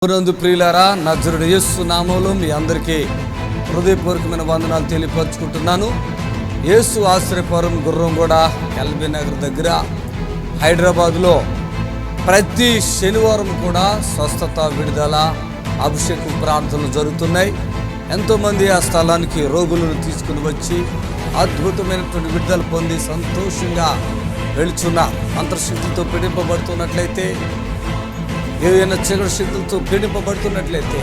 నందు ప్రియులారా, నజరుడు యేసు నామములో మీ అందరికీ హృదయపూర్వకమైన వందనాలు తెలియపరుచుకుంటున్నాను. యేసు ఆశ్రయపురం గుర్రంగూడ ఎల్బీ నగర్ దగ్గర హైదరాబాద్లో ప్రతి శనివారం కూడా స్వస్థత, విడుదల, అభిషేకం ప్రార్థనలు జరుగుతున్నాయి. ఎంతోమంది ఆ స్థలానికి రోగులను తీసుకుని వచ్చి అద్భుతమైనటువంటి విడుదల పొంది సంతోషంగా వెళుచున్న అంతర్శక్తితో పీడింపబడుతున్నట్లయితే, ఏదైనా చీకటి శక్తులతో పీడింపబడుతున్నట్లయితే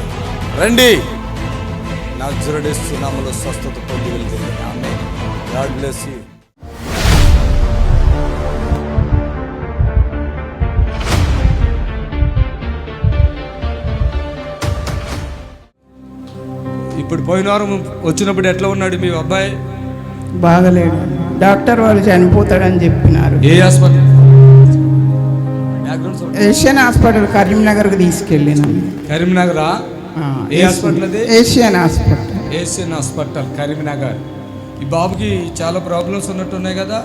రండి, నజరుడు యేసు నామములో స్వస్థత పొంది వెళ్తుంది. ఆమేన్. God bless you. ఇప్పుడు పోయిన వారం వచ్చినప్పుడు ఎట్లా ఉన్నాడు మీ అబ్బాయి? బాగలేడు. డాక్టర్ వాళ్ళు చనిపోతాడని చెప్పినారు. ఏ హాస్పిటల్? ఏషియన్ హాస్పిటల్ కరీంనగర్కి తీసుకెళ్ళినాం. కరీంనగరా? ఏ హాస్పిటల్ అది? Asian hospital. Asian hospital Karimnagar. ఈ బాబుకి చాలా ప్రాబ్లమ్స్ ఉన్నట్టున్నాయి కదా?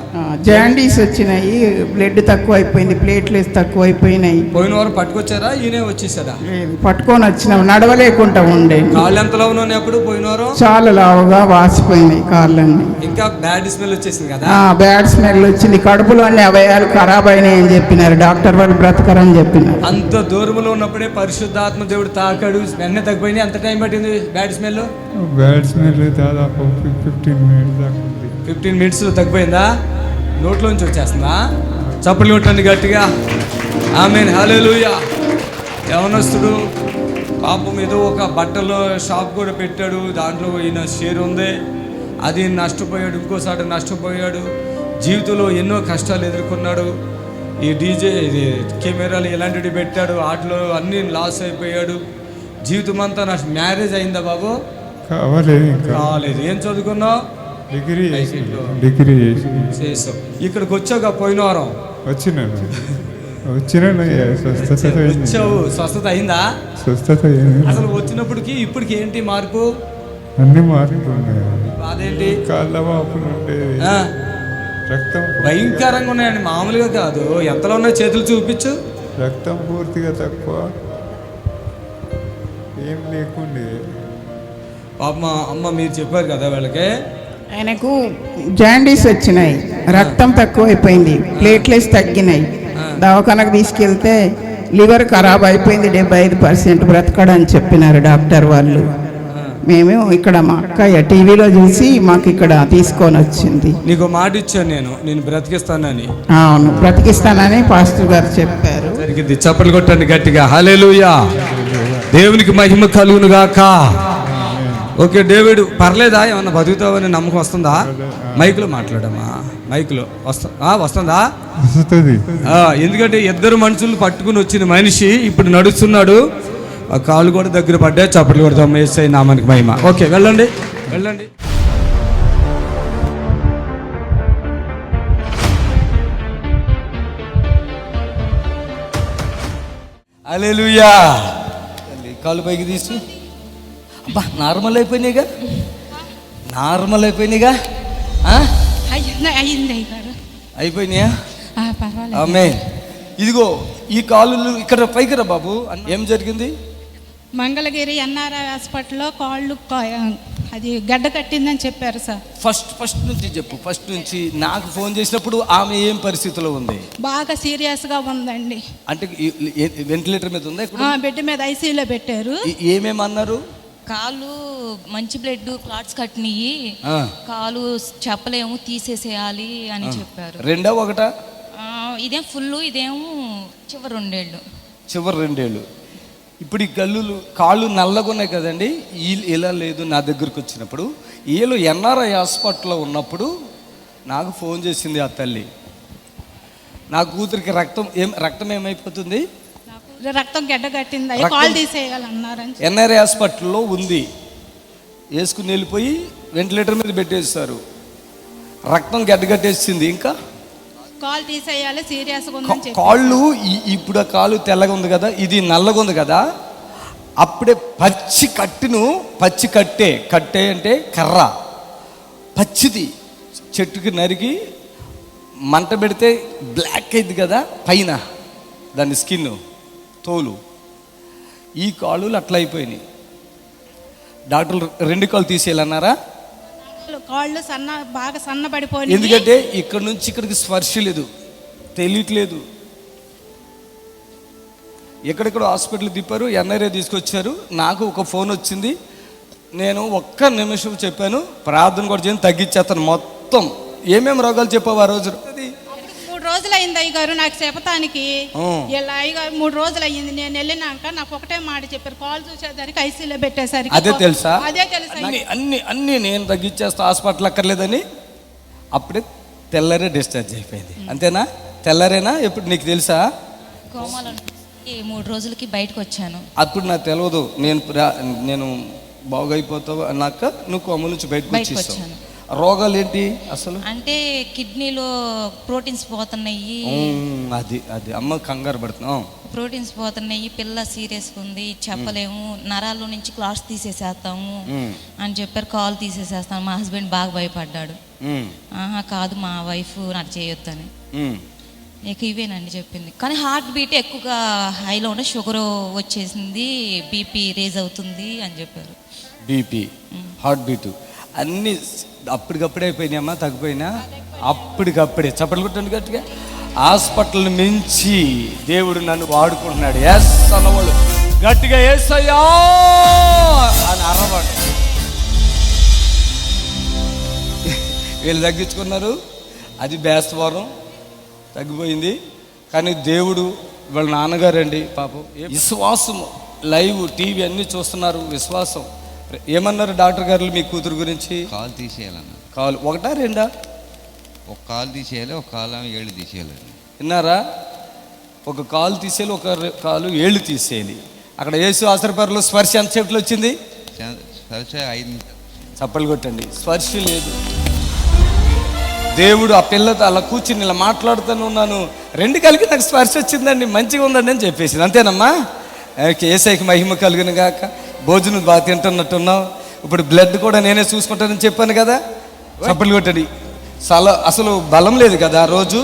జాండీస్ వచ్చినాయి, బ్లడ్ తక్కువ అయిపోయింది, ప్లేట్లెట్స్ తక్కువ అయిపోయినాయి. పోయిన వారం పట్టుకొచ్చారా? ఈయనే వచ్చేసాడా? పట్టుకొని వచ్చినాం, నడవలేకుండా ఉండే. కాళ్ళు ఎంతలో ఉన్నాయి అప్పుడు పోయిన వారం? చాలా లావుగా వాసిపోయినాయి కాళ్ళన్నీ. ఇంకా బ్యాడ్ స్మెల్ వచ్చేసింది కదా? బ్యాడ్ స్మెల్ వచ్చింది. కడుపులో అన్ని అవయవాలు ఖరాబ్ అయినాయి అని చెప్పినారు డాక్టర్ వాళ్ళు. బ్రతకరని చెప్పినారు. అంత దూరంలో ఉన్నప్పుడే పరిశుద్ధాత్మ దేవుడు తాకాడు, వెంటనే తగ్గిపోయింది. ఎంత టైం పట్టింది బ్యాడ్ స్మెల్? బ్యాడ్ స్మెల్ దాదాపు 15 minutes తగ్గిపోయిందా? నోట్లోంచి వచ్చేస్తుందా? చప్పట్లు కొట్టండి గట్టిగా. ఆమేన్, హల్లెలూయా. యవనస్తుడు పాపం ఏదో ఒక బట్టల షాప్ కూడా పెట్టాడు, దాంట్లో ఈయన షేర్ ఉంది, అది నష్టపోయాడు, ఇంకోసారి నష్టపోయాడు. జీవితంలో ఎన్నో కష్టాలు ఎదుర్కొన్నాడు. ఈ డీజే కెమెరాలు ఇలాంటివి పెట్టాడు, వాటిలో అన్నీ లాస్ అయిపోయాడు. జీవితం అంతా మ్యారేజ్ అయిందా బాబు? కాలేదు. ఏం చదువుకున్నావు? డిగ్రీ చేసావు. ఇక్కడికి వచ్చాక పోయిన వారం వచ్చావు, స్వస్థత అయిందా? స్వస్థత అసలు వచ్చినప్పటికి ఇప్పటికి ఏంటి మార్పు? అన్ని మార్పులు ఉన్నాయి. అదేంటి? కాళ్ళ వాపులు ఉండేది, రక్తం భయంకరంగా ఉన్నాయండి, మామూలుగా కాదు. ఎంతలో ఉన్నాయి చేతులు చూపించు. రక్తం పూర్తిగా తక్కువ, ఏం లేకుండే. పాప అమ్మ మీరు చెప్పారు కదా వాళ్ళకి, ఆయనకు జాండీస్ వచ్చినాయి, రక్తం తక్కువ అయిపోయింది, ప్లేట్లెట్స్ తగ్గినాయి. దవాఖానకు తీసుకెళ్తే లివర్ ఖరాబ్ అయిపోయింది, 75% బ్రతకడని చెప్పినారు డాక్టర్ వాళ్ళు. మేము ఇక్కడ మా అక్కయ్య టీవీలో చూసి మాకు ఇక్కడ తీసుకొని వచ్చింది. నీకు మాట ఇచ్చాను, నేను బ్రతికిస్తానని. అవును, బ్రతికిస్తానని పాస్టర్ గారు చెప్పారు. జరిగింది. చప్పట్లు కొట్టండి గట్టిగా. హల్లెలూయా. దేవునికి మహిమ కలుగును గాక. ఓకే, డేవిడ్ పర్లేదా? ఏమన్నా బతుకుతావని నమ్మకం వస్తుందా? మైక్లో మాట్లాడమ్మా. మైక్లో వస్తుందా? ఎందుకంటే ఇద్దరు మనుషులు పట్టుకుని వచ్చిన మనిషి ఇప్పుడు నడుస్తున్నాడు. ఆ కాళ్ళు కూడా దగ్గర పడ్డా. చప్పట్లు కొడతాం. యేసయ్య నామానికి మహిమ. ఓకే, వెళ్ళండి. హల్లెలూయా. కాళ్ళు పైకి తీసు. అబ్బా, నార్మల్ అయిపోయినాయిగా. అయిపోయినాయా? ఆమేన్. ఇదిగో ఈ కాళ్ళు ఇక్కడ పైకి రా బాబు. ఏం జరిగింది? మంగళగిరి ఎన్ఆర్ఐ హాస్పిటల్లో కాళ్ళు అది గడ్డ కట్టిందని చెప్పారు సార్. ఫస్ట్ నుంచి చెప్పు. ఫస్ట్ నుంచి నాకు ఫోన్ చేసినప్పుడు ఆమె ఏం పరిస్థితిలో ఉంది? బాగా సీరియస్గా ఉందండి. అంటే వెంటిలేటర్ మీద ఉందా? బెడ్ మీద ఐసీయూలో పెట్టారు. ఏమేమన్నారు? కాళ్ళు మంచి బ్లడ్ క్లాట్స్ కట్టినయి, కాలు చెప్పలేము, తీసేసేయాలి అని చెప్పారు. రెండా ఒకటా? ఇదేం ఫుల్, ఇదేమో చివరి రెండేళ్ళు. ఇప్పుడు ఈ కాళ్ళు నల్లగా ఉన్నాయి కదండి. ఇలా లేదు. నా దగ్గరకు వచ్చినప్పుడు వీళ్ళు ఎన్ఆర్ఐ హాస్పిటల్లో ఉన్నప్పుడు నాకు ఫోన్ చేసింది ఆ తల్లి. నా కూతురికి రక్తం ఏమైపోతుంది? రక్తం గడ్డ కట్టింది, కాల్ తీసేయాలన్నారని. ఎన్ఆర్ఐ హాస్పిటల్లో ఉంది. వేసుకుని వెళ్ళిపోయి వెంటిలేటర్ మీద పెట్టేస్తారు. రక్తం గడ్డ కట్టేసింది. ఇంకా కాల్ తీసేయాలి, సీరియస్గా ఉంది. కాళ్ళు ఇప్పుడు ఆ కాలు తెల్లగా ఉంది కదా, ఇది నల్లగా ఉంది కదా. అప్పుడే పచ్చి కట్టే అంటే కర్ర పచ్చిది చెట్టుకి నరికి మంట పెడితే బ్లాక్ అయింది కదా పైన, దాని స్కిన్ తోలు. ఈ కాళ్ళు అట్లా అయిపోయినాయి. డాక్టర్లు 2 కాళ్ళు తీసేయాలన్నారా? కాళ్ళు బాగా సన్నబడిపోయి, ఎందుకంటే ఇక్కడ నుంచి ఇక్కడికి స్పర్శ లేదు, తెలియట్లేదు. ఎక్కడెక్కడ హాస్పిటల్ తిప్పారు, ఎన్ఆర్ఐ తీసుకొచ్చారు. నాకు ఒక ఫోన్ వచ్చింది, నేను ఒక్క నిమిషం చెప్పాను, ప్రార్థన కూడా చేయని తగ్గించేస్తాను మొత్తం. ఏమేమి రోగాలు చెప్పావు ఆ రోజు? 3 రోజులు అయింది అయ్యగారు నాకు చెప్పటానికి. ఇలా అయ్యగారు 3 రోజులు అయ్యింది. నేను వెళ్ళినాక నాకు ఒకటే మాట చెప్పారు, కాల్ చూసేదానికి ఐసీలో పెట్టేసరికి. అదే తెలుసా? అదే తెలుసా? అన్ని నేను తగ్గించేస్తా, హాస్పిటల్ అక్కర్లేదని. అప్పుడే తెల్లరే డిశ్చార్జ్ అయిపోయింది. అంతేనా? తెల్లరేనా? ఎప్పుడు నీకు తెలుసా? 3 రోజులకి బయటకు వచ్చాను. అప్పుడు నాకు తెలియదు, నేను బాగైపోతావు అన్నాక నువ్వు కోమ నుంచి బయటకు వచ్చేసావు. రోగాలు ఏంటి అసలు? అంటే కిడ్నీలో ప్రోటీన్స్ పోతున్నాయి. అది అమ్మ కంగారు పడుతున్నాం. ప్రోటీన్స్ పోతున్నాయి, పిల్ల సీరియస్గా ఉంది, చెప్పలేము, నరాల్లో నుంచి క్లాట్స్ తీసేసేస్తాము అని చెప్పారు. కాల్ తీసేసేస్తాను. మా హస్బెండ్ బాగా భయపడ్డాడు. కాదు మా వైఫ్ నాకు చేయొద్దని. ఇక ఇవేనండి చెప్పింది. కానీ హార్ట్ బీట్ ఎక్కువగా హైలో ఉండే, షుగర్ వచ్చేసింది, బీపీ రేజ్ అవుతుంది అని చెప్పారు. బీపీ, హార్ట్ బీట్ అన్నీ అప్పటికప్పుడే అయిపోయినాయమ్మా? తగ్గిపోయినా అప్పటికప్పుడే. చప్పట్లు కొట్టండి గట్టిగా. హాస్పిటల్ మించి దేవుడు నన్ను వాడుకుంటున్నాడు. ఎస్ అన్నవాళ్ళు గట్టిగా ఎస్ అయ్యా అని అరవాడు. వీళ్ళు తగ్గించుకున్నారు, అది బేస్తవారం తగ్గిపోయింది. కానీ దేవుడు వాళ్ళ నాన్నగారండి పాపం, విశ్వాసం, లైవ్ టీవీ అన్నీ చూస్తున్నారు, విశ్వాసం. ఏమన్నారు డాక్టర్ గారు మీ కూతురు గురించి? కాలు తీసేయాలన్న. కాలు ఒకటా రెండా? ఒక కాలు తీసేయాలి, ఒక కాలు ఏళ్ళు తీసేయాలి. విన్నారా? ఒక కాలు తీసేయాలి, ఒక కాలు ఏళ్ళు తీసేయాలి. అక్కడ యేసు ఆశ్రపరలో స్పర్శ ఎంతసేపులో వచ్చింది? 5 నిమిషాలు. చప్పలు కొట్టండి. స్పర్శ లేదు. దేవుడు ఆ పిల్లతో అలా కూర్చుని ఇలా మాట్లాడుతూనే ఉన్నాను, 2 కలిగి నాకు స్పర్శ వచ్చిందండి, మంచిగా ఉందండి అని చెప్పేసి. అంతేనమ్మా? యేసయ్యకి మహిమ కలుగును గాక. భోజనం బాగా తింటున్నట్టున్నావు. ఇప్పుడు బ్లడ్ కూడా నేనే చూసుకుంటానని చెప్పాను కదా. చప్పలు కొట్టండి. అసలు బలం లేదు కదా ఆ రోజు.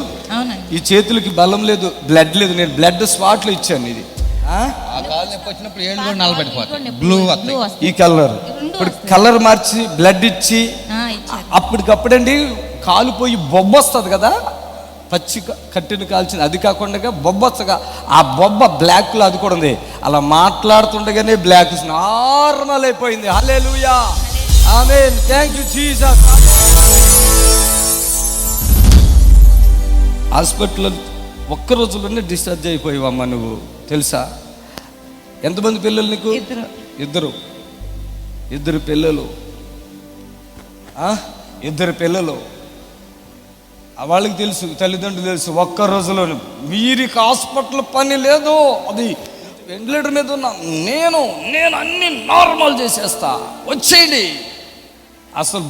ఈ చేతులకి బలం లేదు, బ్లడ్ లేదు. నేను బ్లడ్ స్పాట్లు ఇచ్చాను. ఇది ఆ కాలు నొప్పి వచ్చినప్పుడు ఏళ్ళు కూడా నల్లబడిపోతాయి, బ్లూ వస్తాయి. ఈ కలర్ ఇప్పుడు కలర్ మార్చి బ్లడ్ ఇచ్చి అప్పటికప్పుడండి కాలిపోయి బొబ్బ వస్తుంది కదా, పచ్చి కట్టిన కాల్చింది. అది కాకుండా బొబ్బొచ్చగా ఆ బొబ్బ బ్లాక్లో అది కూడా ఉంది. అలా మాట్లాడుతుండగానే బ్లాక్ నార్మల్ అయిపోయింది. హల్లెలూయా, ఆమేన్, థ్యాంక్ యూ జీసస్. హాస్పిటల్లో ఒక్క రోజులోనే డిశ్చార్జ్ అయిపోయావమ్మా నువ్వు, తెలుసా? ఎంతమంది పిల్లలు నీకు? ఇద్దరు పిల్లలు. 2 పిల్లలు. వాళ్ళకి తెలుసు, తల్లిదండ్రులు తెలుసు. ఒక్క రోజులో వీరికి హాస్పిటల్ పని లేదు, అది వెంటిలేటర్ మీద ఉన్నా, నేను అన్ని నార్మల్ చేసేస్తా, వచ్చేయండి, అసలు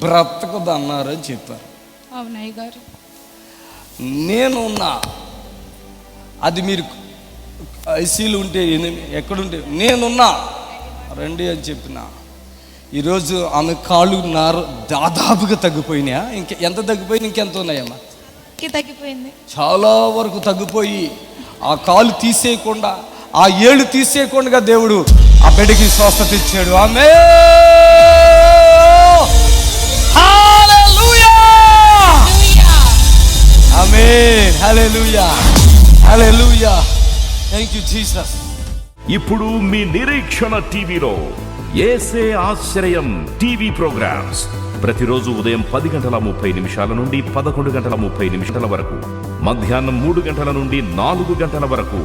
బ్రతకదు అన్నారని చెప్పారు. అవునయ్య గారు, నేనున్నా. అది మీరు ఐసీలు ఉంటే ఎక్కడుంటే నేనున్నా, రండి అని చెప్పిన. ఈరోజు ఆమె కాళ్ళు దాదాపుగా తగ్గిపోయినాయా? ఎంత తగ్గిపోయింది? ఇంకెంత ఉన్నాయమ్మా? తగ్గిపోయింది, చాలా వరకు తగ్గిపోయి ఆ కాలు తీసేయకుండా, ఆ ఏళ్ళు తీసేయకుండా దేవుడు ఆ బిడ్డకి స్వస్థత ఇచ్చాడు. ఆమేన్, హల్లెలూయా, ఆమేన్, హల్లెలూయా, హల్లెలూయా, థాంక్యూ జీసస్. ఇప్పుడు మీ నిరీక్షణ టీవీలో యేసే ఆశ్రయం టీవీ ప్రోగ్రామ్స్ ప్రతిరోజు ఉదయం 10:30 నుండి 11:30 వరకు, మధ్యాహ్నం 3 గంటల నుండి 4 గంటల వరకు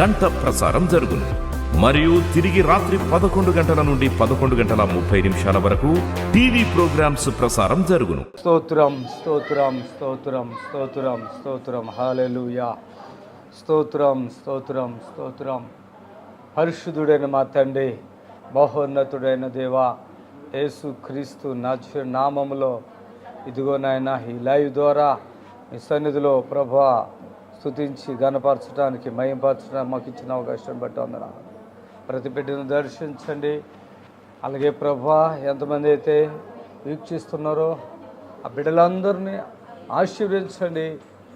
గంట ప్రసారం జరుగును. మరియు తిరిగి రాత్రి 11 గంటల నుండి 11:30 వరకు టీవీ ప్రోగ్రామ్స్ ప్రసారం జరుగును. స్తోత్రం, స్తోత్రం, స్తోత్రం, స్తోత్రం, స్తోత్రం, హల్లెలూయా, స్తోత్రం, స్తోత్రం, స్తోత్రం. పరిశుద్ధుడైన మా తండ్రి, మహోన్నతుడైన దేవా, యేసు క్రీస్తు నామములో ఇదిగో నాయన ఈ లైవ్ ద్వారా మీ సన్నిధిలో ప్రభువా స్తుతించి ఘనపరచడానికి, మహిమపరచడానికి మాకు ఇచ్చిన అవకాశం బట్టి వందనాలు. ప్రతి బిడ్డను దర్శించండి. అలాగే ప్రభువా ఎంతమంది అయితే వీక్షిస్తున్నారో ఆ బిడ్డలందరినీ ఆశీర్వదించండి.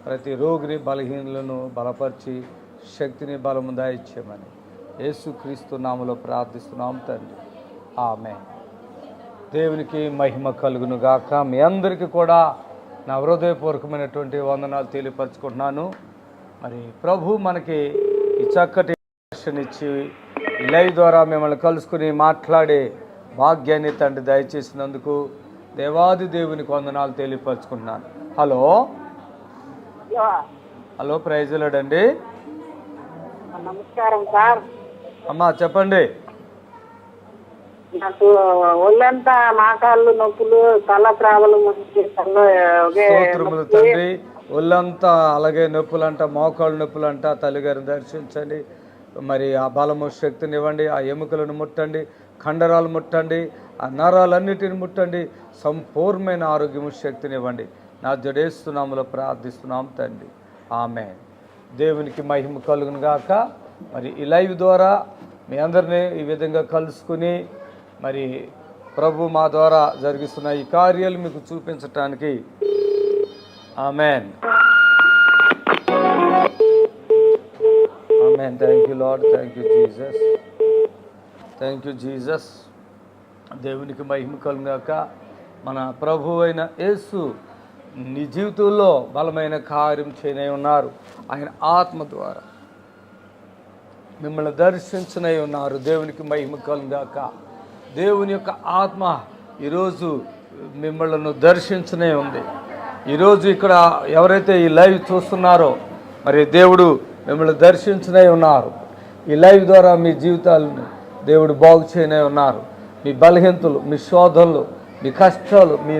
ప్రతి రోగిని, బలహీనులను బలపరిచి శక్తిని, బలము దాయిచ్చేయమని యేసుక్రీస్తు నామములో ప్రార్థిస్తున్నాం తండ్రి, ఆమేన్. దేవునికి మహిమ కలుగును గాక. మీ అందరికీ కూడా నా హృదయపూర్వకమైనటువంటి వందనాలు తెలియపరచుకుంటున్నాను. మరి ప్రభు మనకి ఈ చక్కటి ఇచ్చి ఈ లైవ్ ద్వారా మిమ్మల్ని కలుసుకుని మాట్లాడే భాగ్యాన్ని తండ్రి దయచేసినందుకు దేవాది దేవునికి వందనాలు తెలియపరచుకుంటున్నాను. హలో హలో, ప్రైజ్ లార్డ్ అండి. నమస్కారం సార్. అమ్మా చెప్పండి. నాకు ఒళ్ళంతా మోకాళ్ళు నొప్పులు, తల ప్రాబ్లం, స్తోత్రములు తండ్రి. ఒళ్ళంతా అలాగే నొప్పులంట, మోకాళ్ళు నొప్పులంట. తల్లిగారిని దర్శించండి. మరి ఆ బలము శక్తిని ఇవ్వండి. ఆ ఎముకలను ముట్టండి, కండరాలు ముట్టండి, ఆ నరాలన్నిటిని ముట్టండి. సంపూర్ణమైన ఆరోగ్యము శక్తిని ఇవ్వండి. నా జడేస్తున్నాములో ప్రార్థిస్తున్నాం తండ్రి, ఆమేన్. దేవునికి మహిమ కలుగును గాక. మరి ఈ లైవ్ ద్వారా మీ అందరినీ ఈ విధంగా కలుసుకుని మరి ప్రభు మా ద్వారా జరిగిస్తున్న ఈ కార్యాలు మీకు చూపించటానికి, ఆమేన్ ఆమేన్. Thank you Lord, thank you Jesus, thank you Jesus. దేవునికి మహిమ కలుగును గాక. మన ప్రభు అయిన యేసు నీ జీవితంలో బలమైన కార్యం చేయనై ఉన్నారు. ఆయన ఆత్మ ద్వారా మిమ్మల్ని దర్శించనై ఉన్నారు. దేవునికి మహిమ కలుగును గాక. దేవుని యొక్క ఆత్మ ఈరోజు మిమ్మల్ని దర్శించనే ఉంది. ఈరోజు ఇక్కడ ఎవరైతే ఈ లైవ్ చూస్తున్నారో మరి దేవుడు మిమ్మల్ని దర్శించనే ఉన్నారు. ఈ లైవ్ ద్వారా మీ జీవితాలను దేవుడు బాగు చేయనే ఉన్నారు. మీ బలహీనతలు, మీ శోధనలు, మీ కష్టాలు, మీ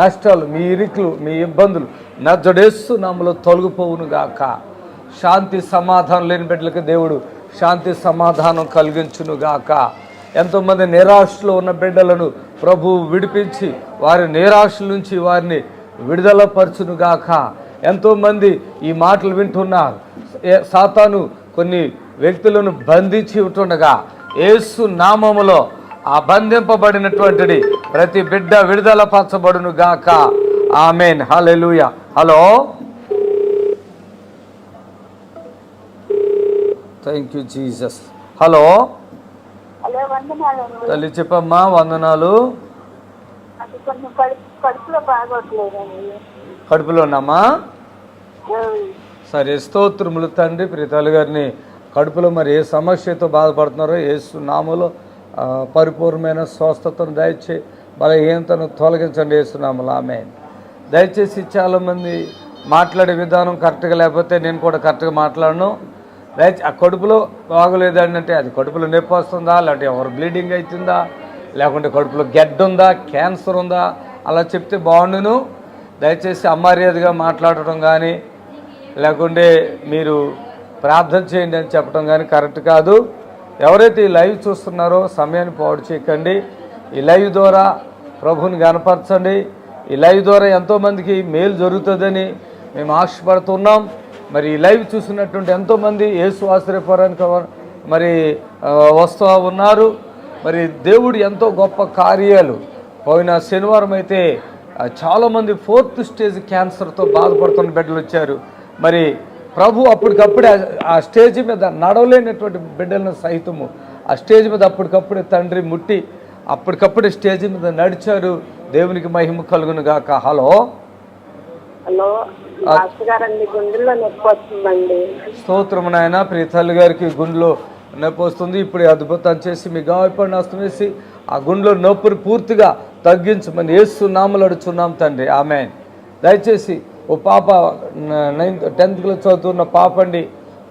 నష్టాలు, మీ ఇరుకులు, మీ ఇబ్బందులు నజరేస్తు నామములో తొలగిపోవును గాక. శాంతి సమాధానం లేని బిడ్డలకు దేవుడు శాంతి సమాధానం కలిగించును గాక. ఎంతోమంది నిరాశలో ఉన్న బిడ్డలను ప్రభువు విడిపించి వారి నిరాశల నుంచి వారిని విడుదల పరచును గాక. ఎంతోమంది ఈ మాటలు వింటున్నారు. సాతాను కొన్ని వ్యక్తులను బంధించి ఉంటుండగా యేసు నామములో ఆ బంధింపబడినటువంటిది ప్రతి బిడ్డ విడుదల పరచబడును గాక. ఆమేన్, హల్లెలూయా. Hello, thank you Jesus. Hello తల్లి చెప్పమ్మా. వందనాలు. కడుపులో ఉన్నామా? సరే, స్తోత్రములు తండ్రి. ప్రీతాలు గారిని కడుపులో మరి ఏ సమస్యతో బాధపడుతున్నారో యేసు నామములో పరిపూర్ణమైన స్వస్థతను దయచేసి బలహీనతను తొలగించండి యేసు నామములో, ఆమేన్. దయచేసి చాలామంది మాట్లాడే విధానం కరెక్ట్గా లేకపోతే నేను కూడా కరెక్ట్గా మాట్లాడను. దయచేసి ఆ కడుపులో బాగోలేదండి అంటే అది కడుపులో నొప్పి వస్తుందా, లేకపోతే ఎవరు బ్లీడింగ్ అవుతుందా, లేకుంటే కడుపులో గెడ్డ ఉందా, క్యాన్సర్ ఉందా, అలా చెప్తే బాగుండును. దయచేసి అమర్యాదగా మాట్లాడటం కానీ లేకుంటే మీరు ప్రార్థన చేయండి అని చెప్పడం కానీ కరెక్ట్ కాదు. ఎవరైతే ఈ లైవ్ చూస్తున్నారో సమయాన్ని పాడు చేయకండి. ఈ లైవ్ ద్వారా ప్రభువుని గణపరచండి. ఈ లైవ్ ద్వారా ఎంతోమందికి మేలు జరుగుతుందని మేము ఆశపడుతున్నాం. మరి ఈ లైవ్ చూసినటువంటి ఎంతోమంది యేసు ఆశ్రయపురానికి మరి వస్తూ ఉన్నారు. మరి దేవుడు ఎంతో గొప్ప కార్యాలు. పోయిన శనివారం అయితే చాలామంది 4th స్టేజ్ క్యాన్సర్తో బాధపడుతున్న బిడ్డలు వచ్చారు. మరి ప్రభు అప్పటికప్పుడే ఆ స్టేజ్ మీద నడవలేనటువంటి బిడ్డలను సైతము ఆ స్టేజ్ మీద అప్పటికప్పుడే తండ్రి ముట్టి అప్పటికప్పుడే స్టేజ్ మీద నడిచారు. దేవునికి మహిమ కలుగును గాక. హలో హలో, గుండెల్లో నొప్పి వస్తుందండి. స్తోత్రము నాయన. ప్రీతల్లి గారికి గుండెలో నొప్పి వస్తుంది. ఇప్పుడు అద్భుతం చేసి మీ గాయపడిన హస్తం వేసి ఆ గుండెలో నొప్పిని పూర్తిగా తగ్గించమని యేసు నామములో అడుగుచున్నాం తండ్రి, ఆమేన్. దయచేసి ఓ పాప 10th క్లాస్ చదువుతున్న పాప అండి,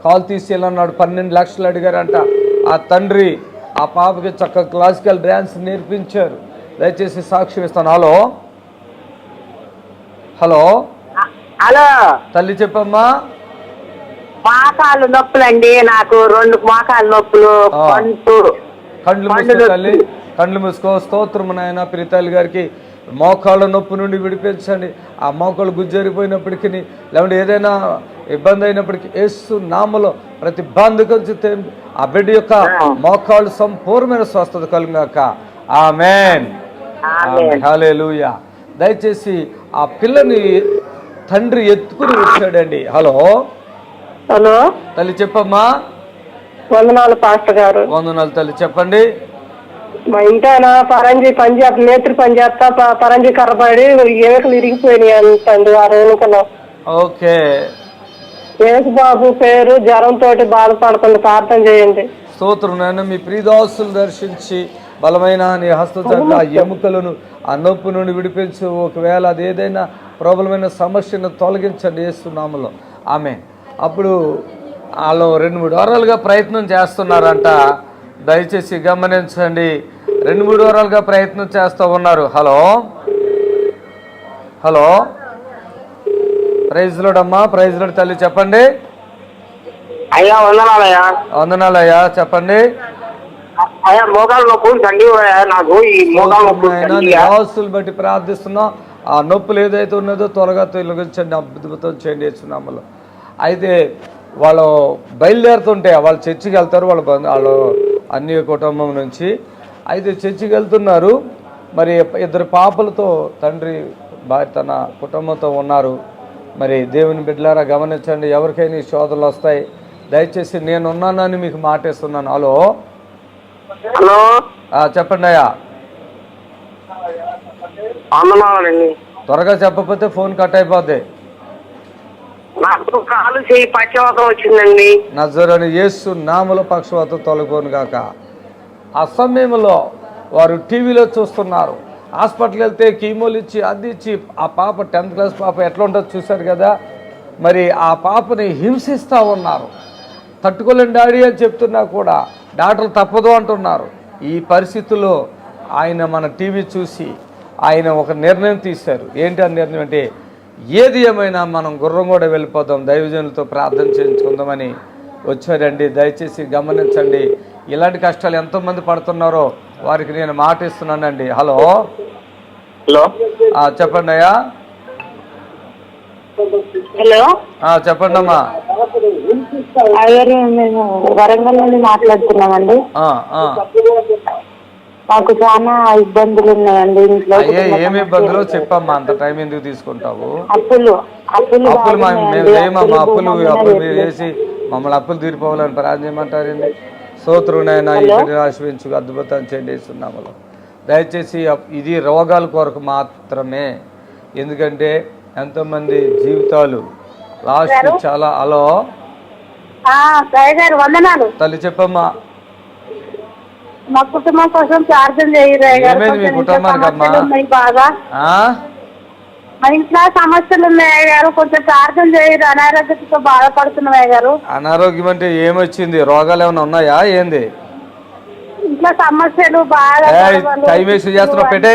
కాల్ తీసేయాలన్నాడు. 12 లక్షలు అడిగారంట. ఆ తండ్రి ఆ పాపకి చక్కగా క్లాసికల్ డ్యాన్స్ నేర్పించారు. దయచేసి సాక్ష్యం ఇస్తాను. హలో హలో హలో తల్లి చెప్పమ్మా. మోకాళ్ళు నొప్పులండి, నాకు 2 మోకాళ్ళ నొప్పులు. కళ్ళు మూసుకో తల్లి, కళ్ళు మూసుకో. స్తోత్రము నాయన. ప్రీతల్లి గారికి మోకాళ్ళ నొప్పి నుండి విడిపించండి. ఆ మోకాళ్ళు గుజ్జరిపోయినప్పటికీ లేకుంటే ఏదైనా ఇబ్బంది అయినప్పటికీ యేసు నామములో ప్రతి బంధకం చిత్తే ఆ బిడ్డ యొక్క మోకాళ్ళు సంపూర్ణమైన స్వస్థత కలుగాక. ఆమేన్, హల్లెలూయా. దయచేసి ఆ పిల్లని తండ్రి ఎత్తుకుని వచ్చాడండి. హలో హలో తల్లి చెప్పమ్మా. వందనాలు పాస్టర్ గారు. వందనాలు తల్లి, చెప్పండి. మా ఇంటాయన పరంజీ పంజాబ్ నేత్రి పని చేస్తా పరంజీ కర్రబడి ఏకలు ఇరిగిపోయినాయి అంటండి ఆ రేణుకలో. ఓకే. యేసుబాబు పేరు జ్వరంతో బాధపడుతుంది, ప్రార్థన చేయండి. స్తోత్రం నాయన. మీ ప్రియదాసులు దర్శించి బలమైన నీ హస్తచంద్ర ఆ ఎముకలను ఆ నొప్పి నుండి విడిపించు. ఒకవేళ అది ఏదైనా ప్రాబ్లమైన సమస్యను తొలగించండి యేసునామములో. ఆమేన్. అప్పుడు వాళ్ళు 2-3 వారాలుగా ప్రయత్నం చేస్తున్నారంట. దయచేసి గమనించండి. 2-3 వారాలుగా ప్రయత్నం చేస్తూ ఉన్నారు. హలో హలో, ప్రైజ్ లార్డ్ అమ్మా, ప్రైజ్ లార్డ్ తల్లి, చెప్పండి. అయ్యా వందనాలయ్యా. వందనాలయ్యా, చెప్పండి. అయ్యా మోకాలు నొప్పులు తండ్రి నాకు ఈ మోకాలు నొప్పులు బట్టి ప్రార్థిస్తున్నాం. ఆ నొప్పులు ఏదైతే ఉన్నదో త్వరగా తొలగించండి, అద్భుతం చేయండి యేసునామములో. అయితే వాళ్ళు బయలుదేరుతుంటే వాళ్ళు చర్చికి వెళ్తారు, వాళ్ళు అన్ని కుటుంబం నుంచి. అయితే చర్చికి వెళ్తున్నారు. మరి 2 పాపలతో తండ్రి తన కుటుంబంతో ఉన్నారు. మరి దేవుని బిడ్డలారా గమనించండి. ఎవరికైనా ఈ శోధనలు వస్తాయి. దయచేసి నేనున్నానని మీకు మాటేస్తున్నాను. హలో హలో, చెప్పండి అయ్యా. త్వరగా చెప్పకపోతే ఫోన్ కట్ అయిపోద్ది. నాకు కాలు చేయి పక్షవాతం వచ్చిందండి. నజరేయుడైన యేసు నామములో పక్షవాతం తొలగిపోను గాక. ఆ సమయంలో వారు టీవీలో చూస్తున్నారు. హాస్పిటల్కి వెళ్తే కీమోలు ఇచ్చి అది ఇచ్చి ఆ పాప 10th క్లాస్ పాప ఎట్లా ఉంటుందో చూశారు కదా. మరి ఆ పాపని హింసిస్తూ ఉన్నారు. తట్టుకోలేని డాడీ అని చెప్తున్నా కూడా డాక్టర్లు తప్పదు అంటున్నారు. ఈ పరిస్థితుల్లో ఆయన మన టీవీ చూసి ఆయన ఒక నిర్ణయం తీశారు. ఏంటి ఆ నిర్ణయం అంటే, ఏది ఏమైనా మనం గుర్రం కూడా వెళ్ళిపోదాం, దైవజనులతో ప్రార్థన చేయించుకుందామని వచ్చారండి. దయచేసి గమనించండి. ఇలాంటి కష్టాలు ఎంతోమంది పడుతున్నారో వారికి నేను మాట ఇస్తున్నానండి. హలో హలో, చెప్పండి అయ్యా. హలో, చెప్పండి అమ్మా. అయ్యారు, మేము వరంగల్ నుండి మాట్లాడుతున్నామండి. మాకు చాలా ఇబ్బందులు ఉన్నాయండి ఇంట్లో. ఏమి ఇబ్బందులు చెప్పమ్మా, అంత టైం ఎందుకు తీసుకుంటావు? అప్పులు మేము ఏమమ్మా, అప్పులు మీరు చేసి మమ్మల్ని అప్పులు తీరిపోవాలని ప్రార్థన చేయమంటారండి. స్తోత్రునైనా ఇద్దరిని ఆశ్రయించు, అద్భుతం చేస్తున్నాము. దయచేసి ఇది రోగాల కొరకు మాత్రమే. ఎందుకంటే ఎంతోమంది జీవితాలు లాస్ట్ చాలా. హలో వందనాలు తల్లి, చెప్పమ్మా. మా కుటుంబం కోసం ప్రార్థన ఏమైంది మీ కుటుంబానికి అమ్మా? బాగా మా ఇంట్లో సమస్యలు ఉన్నాయి గారు, కొంచెం ప్రార్థన చేయరు. అనారోగ్యంతో బాధపడుతున్నాయి గారు. అనారోగ్యం అంటే ఏమొచ్చింది? రోగాలు ఏమైనా ఉన్నాయా ఏంది? ఇంట్లో సమస్యలు బాగా. టైం వేస్ట్ చేస్తున్నావు, పెట్టే.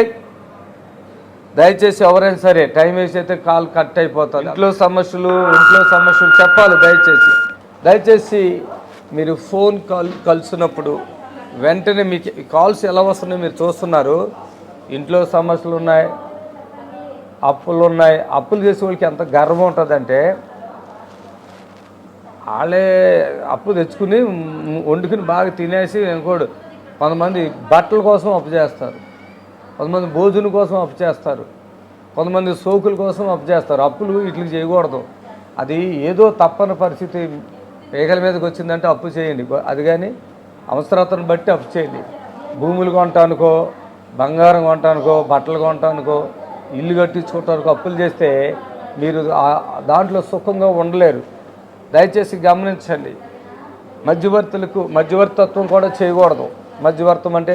దయచేసి ఎవరైనా సరే టైం వేస్ట్ అయితే కాల్ కట్ అయిపోతుంది. ఇంట్లో సమస్యలు చెప్పాలి. దయచేసి మీరు ఫోన్ కలిసినప్పుడు వెంటనే మీకు కాల్స్ ఎలా వస్తున్నాయో మీరు చూస్తున్నారు. ఇంట్లో సమస్యలు ఉన్నాయి, అప్పులు ఉన్నాయి. అప్పులు చేసే వాళ్ళకి ఎంత గర్వం ఉంటుందంటే, వాళ్ళే అప్పు తెచ్చుకుని వండుకుని బాగా తినేసి ఇంకోడు. కొంతమంది బట్టల కోసం అప్పు చేస్తారు, కొంతమంది భోజనం కోసం అప్పు చేస్తారు, కొంతమంది సోకుల కోసం అప్పు చేస్తారు. అప్పులు ఇట్లా చేయకూడదు. అది ఏదో తప్పని పరిస్థితి పేగల మీదకి వచ్చిందంటే అప్పు చేయండి. అది కానీ అవసరతను బట్టి అప్పు చేయండి. భూములు కొంటానుకో, బంగారం కొంటానుకో, బట్టలు కొంటానుకో, ఇల్లు కట్టించుకోవటానికి అప్పులు చేస్తే మీరు దాంట్లో సుఖంగా ఉండలేరు. దయచేసి గమనించండి. మధ్యవర్తత్వం కూడా చేయకూడదు. మధ్యవర్తం అంటే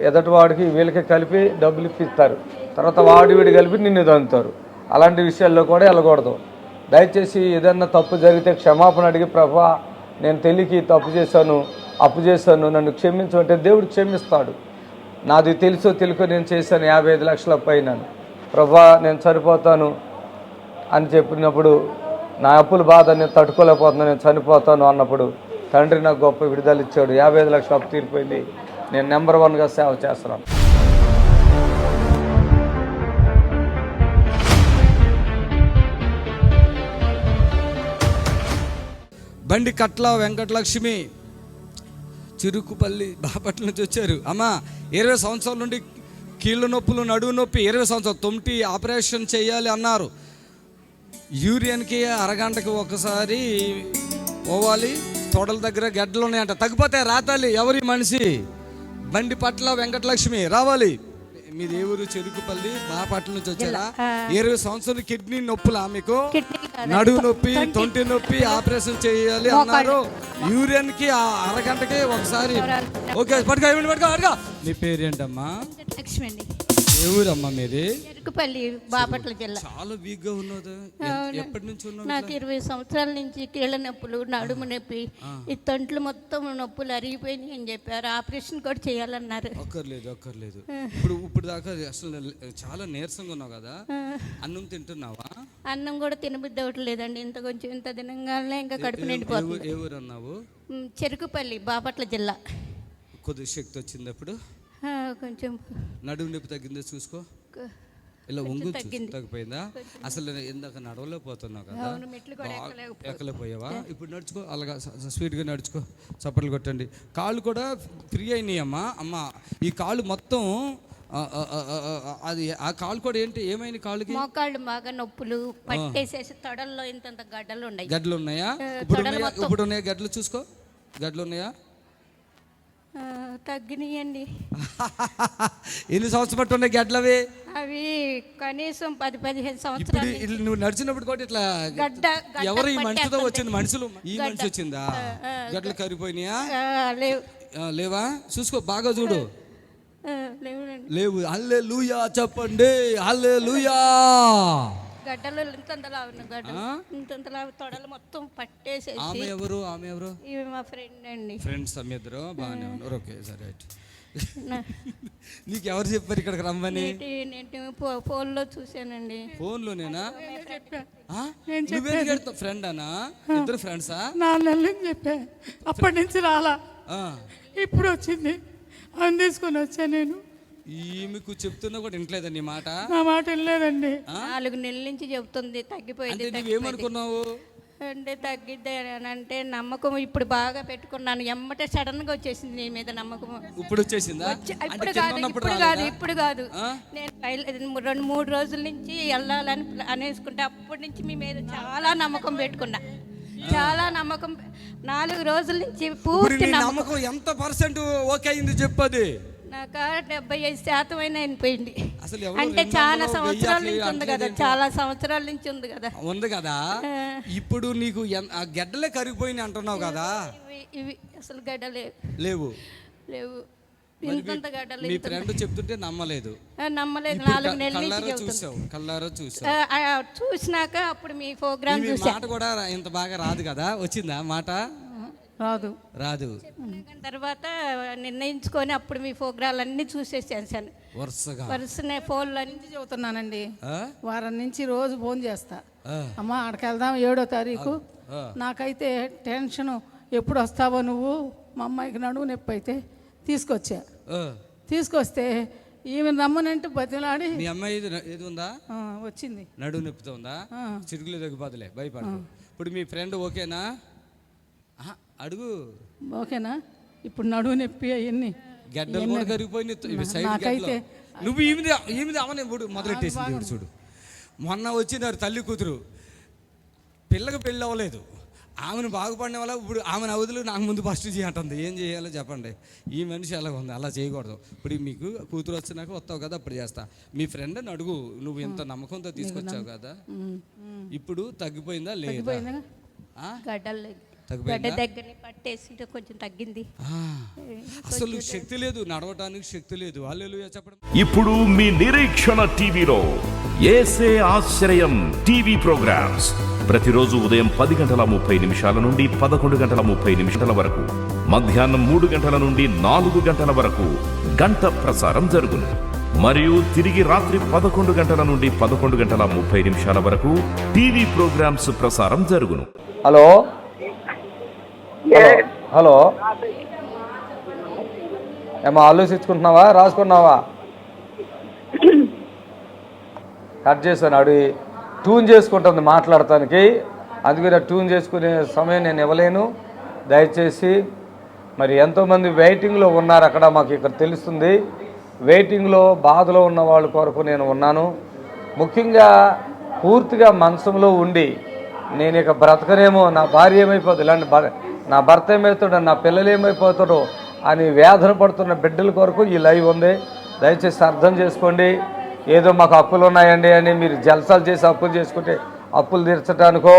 ఎదటివాడికి వీళ్ళకి కలిపి డబ్బులు ఇప్పిస్తారు, తర్వాత వీడి కలిపి నిన్ను దంతారు. అలాంటి విషయాల్లో కూడా వెళ్ళకూడదు. దయచేసి ఏదన్నా తప్పు జరిగితే క్షమాపణ అడిగి, ప్రభా నేను తెలియకి తప్పు చేశాను, అప్పు చేశాను, నన్ను క్షమించమంటే దేవుడు క్షమిస్తాడు. నాది తెలుసో తెలియకో నేను చేశాను, 55 లక్షల పైనాను, ప్రభా నేను సరిపోతాను అని చెప్పినప్పుడు, నా అప్పుల బాధ నేను తట్టుకోలేకపోతున్నాను, నేను చనిపోతాను అన్నప్పుడు తండ్రి నాకు గొప్ప విడుదల ఇచ్చాడు. 55 లక్షల అప్పు తీరిపోయింది. నేను నెంబర్ 1గా సేవ చేస్తున్నాను. బండి కట్ల వెంకటలక్ష్మి చిరుకుపల్లి బాపట్ల నుంచి వచ్చారు. అమ్మా 20 సంవత్సరాల నుండి కీళ్ళ నొప్పులు, నడువు నొప్పి, 20 సంవత్సరాలు తొమ్మిది ఆపరేషన్ చేయాలి అన్నారు. యూరిన్కి అరగంటకి ఒకసారి పోవాలి, తోడల దగ్గర గడ్డలు ఉన్నాయంట. తగ్గిపోతాయి రాతాలి. ఎవరి మనిషి? బండి పట్ల వెంకటలక్ష్మి రావాలి. మీది ఏ ఊరు? చెరుకుపల్లి బాపట్ల నుంచి వచ్చారా? 20 సంవత్సరాలు కిడ్నీ నొప్పులా మీకు? నడువు నొప్పి, తొంటి నొప్పి, ఆపరేషన్ చేయాలి అన్నారు. యూరిన్ కి అరగంటకి ఒకసారి. ఓకే పట్టుకో. నీ పేరేంటమ్మా? లక్ష్మి అండి. ఏ ఊరమ్మా మీది? చెరుకుపల్లి బాపట్ల జిల్లా. చాలా వీక్ గా ఉన్నది. ఎప్పటి నుంచి ఉన్నావు? నాకు 20 సంవత్సరాల నుంచి కీళ్ళ నొప్పులు, నడుము నొప్పి, ఈ తొంట్లు మొత్తం నొప్పులు అరిగిపోయినాయి అని చెప్పారు. ఆపరేషన్ కూడా చేయాలన్నారు. ఒక్కర్లేదు. ఇప్పుడు దాకా అసలు చాలా నీరసంగా ఉన్నావు కదా. అన్నం తింటున్నావా? అన్నం కూడా తినబుద్ధి అవ్వట్లేదండి. ఇంత తినంగానే ఇంకా కడుపు నిండిపోతుంది. ఏ ఊరు అన్నావు? చెరుకుపల్లి బాపట్ల జిల్లా. కొద్దిగా శక్తి వచ్చింది అప్పుడు? కొంచెం. నడుము నొప్పి తగ్గిందో చూసుకో. ఇలా ఒంగు తగ్గిపోయిందా? అసలు ఇందాక నడవలేకపోతున్నావు కదా, ఎక్కలేకపోయావా? ఇప్పుడు నడుచుకో, అలాగా స్పీడ్గా నడుచుకో. చప్పట్లు కొట్టండి. కాళ్ళు కూడా ఫ్రీ అయినాయి అమ్మా. ఈ కాళ్ళు మొత్తం అది ఆ కాళ్ళు కూడా ఏంటి ఏమైంది? కాళ్ళకి మోకాళ్ళు బాగా నొప్పులు పట్టేసేసి తొడల్లో ఇంత గడ్డలు ఉన్నాయా? ఇప్పుడు ఉన్నాయా గడ్డలు? చూసుకో. గడ్డలు ఉన్నాయా? తగ్గినాయండి. ఎన్ని సంవత్సరం పట్టు ఉన్నాయి గడ్డలవి? అవి కనీసం 10-15 సంవత్సరాలు. ఇప్పుడు నువ్వు నడిచినప్పుడు కూడా ఇట్లా ఎవరు ఈ మనిషితో వచ్చింది? మనుషులు ఈ మనిషి వచ్చిందా? గడ్డలు కరిగిపోయినాయా? లేవా? చూసుకో, బాగా చూడు. లేవు. హల్లెలూయా చెప్పండి. హల్లెలూయా. గడ్డలు ఇంతంతలా తొడలు మొత్తం పట్టేసేసి. ఆమె ఎవరు? ఇవి మా ఫ్రెండ్ అండి. ఫ్రెండ్స్ మీ ఇద్దరు బాగానే ఉన్నారు. ఓకే సరే. నీకు ఎవరు చెప్పారు ఇక్కడికి రమ్మని? ఫోన్లో చూసానండి. ఫోన్లోనేనా? ఫ్రెండ్ అనా? ఇద్దరు ఫ్రెండ్సా? 4 నెలలు చెప్పా. అప్పటి నుంచి రాలా. ఇప్పుడు వచ్చింది. అని తీసుకొని వచ్చా నేను. మీకు చెప్తున్నా కూడా వినట్లేదా నీ మాట? నా మాట వినలేదండి. 4 నెలల నుంచి చెబుతుంది తగ్గిపోయింది. నువ్వేమనుకున్నావు? అంటే తగ్గిద్ది అని అంటే నమ్మకం ఇప్పుడు బాగా పెట్టుకున్నాను. ఎమ్మటే సడన్ గా వచ్చేసింది నీ మీద నమ్మకం. ఇప్పుడు వచ్చేసిందా? ఇప్పుడు కాదు. నేను 2-3 రోజుల నుంచి వెళ్ళాలని అనేసుకుంటే అప్పటి నుంచి మీ మీద చాలా నమ్మకం పెట్టుకున్నా. 4 రోజుల నుంచి పూర్తి నమ్మకం. ఎంత పర్సెంట్ ఓకే అయింది చెప్పది? నాకు 75% అయినా అయిపోయింది. అంటే చాలా సంవత్సరాల నుంచి ఉంది కదా. ఉంది కదా. ఇప్పుడు నీకు ఆ గడ్డలే కరిగిపోయినాయి అంటున్నావు కదా. ఇవి అసలు గడ్డలే లేవు. ఇంతంత గడ్డలు. మీ ఫ్రెండ్ చెప్తుంటే నమ్మలేదు. 4 నెలల నుంచి కళ్ళారా చూసినాక అప్పుడు మీ ప్రోగ్రామ్ మాట కూడా ఇంత బాగా రాదు కదా. వచ్చిందా మాట? రాదు. తర్వాత నిర్ణయించుకొని అప్పుడు మీ ప్రోగ్రాలు అన్ని చూసేసాను. వరుసనే ఫోన్లు అన్ని చదువుతున్నానండి. వారం నుంచి రోజు ఫోన్ చేస్తా. అమ్మ అక్కడికి వెళ్దాం 7వ తారీఖు. నాకైతే టెన్షన్, ఎప్పుడు వస్తావో నువ్వు? మా అమ్మాయికి నడువు నొప్పి అయితే తీసుకొస్తే ఈమె రమ్మనంటే బతిలాడి. మీ అమ్మాయి ఏది ఉందా? వచ్చింది. నడువు నొప్పితో ఉందా? చిరుగులు తగ్గిపోతలే, భయపడదు. ఇప్పుడు మీ ఫ్రెండ్ ఓకేనా? అడుగు. ఓకేనా? ఇప్పుడు నడువు నొప్పి అవన్నీ గడ్డలు కూడా కరిగిపోయినాయి. నువ్వు ఈమెది అవనే మొదలెట్టేసింది. ఇప్పుడు చూడు, మొన్న వచ్చినారు తల్లి కూతురు, పిల్లకి పెళ్ళి అవ్వలేదు. ఆమెను బాగుపడిన వల్ల ఇప్పుడు ఆమెను అవధులు నాకు ముందు ఫస్ట్ చేయంటుంది. ఏం చేయాలో చెప్పండి. ఈ మనిషి ఎలా ఉంది? అలా చేయకూడదు. ఇప్పుడు మీకు కూతురు వచ్చినాక వస్తావు కదా, అప్పుడు చేస్తా. మీ ఫ్రెండ్ని అడుగు. నువ్వు ఇంత నమ్మకంతో తీసుకొచ్చావు కదా. ఇప్పుడు తగ్గిపోయిందా లేదా? కొంచెం తగ్గింది. అసలు శక్తి లేదు, నడవటానికి శక్తి లేదు. హల్లెలూయా చెప్పడం. ఇప్పుడు మీ నిరీక్షణ టీవీలో యేసే ఆశ్రయం టీవీ ప్రోగ్రామ్స్ ప్రతిరోజు ఉదయం 10:30 నుండి 11:30 వరకు, మధ్యాహ్నం 3 గంటల నుండి 4 గంటల వరకు గంట ప్రసారం జరుగును. మరియు తిరిగి రాత్రి 11 గంటల నుండి 11:30 వరకు టీవీ ప్రోగ్రామ్స్ ప్రసారం జరుగును. హలో హలో ఏమో ఆలోచించుకుంటున్నావా? రాసుకున్నావా? కట్ చేశాను. అడిగి ట్యూన్ చేసుకుంటుంది మాట్లాడటానికి. అందుకని ట్యూన్ చేసుకునే సమయం నేను ఇవ్వలేను. దయచేసి మరి ఎంతోమంది వెయిటింగ్లో ఉన్నారు అక్కడ, మాకు ఇక్కడ తెలుస్తుంది. వెయిటింగ్లో బాధలో ఉన్న వాళ్ళ కొరకు నేను ఉన్నాను. ముఖ్యంగా పూర్తిగా మనసులో ఉండి నేను ఇక బ్రతకనేమో, నా భార్య ఏమైపోతుంది, ఇలాంటి నా భర్త ఏమవుతాడో, నా పిల్లలు ఏమైపోతారో అని వేదన పడుతున్న బిడ్డల కొరకు ఈ లైవ్ ఉంది. దయచేసి అర్థం చేసుకోండి. ఏదో మాకు అప్పులు ఉన్నాయండి అని మీరు జల్సాలు చేసి అప్పులు చేసుకుంటే అప్పులు తీర్చడానికో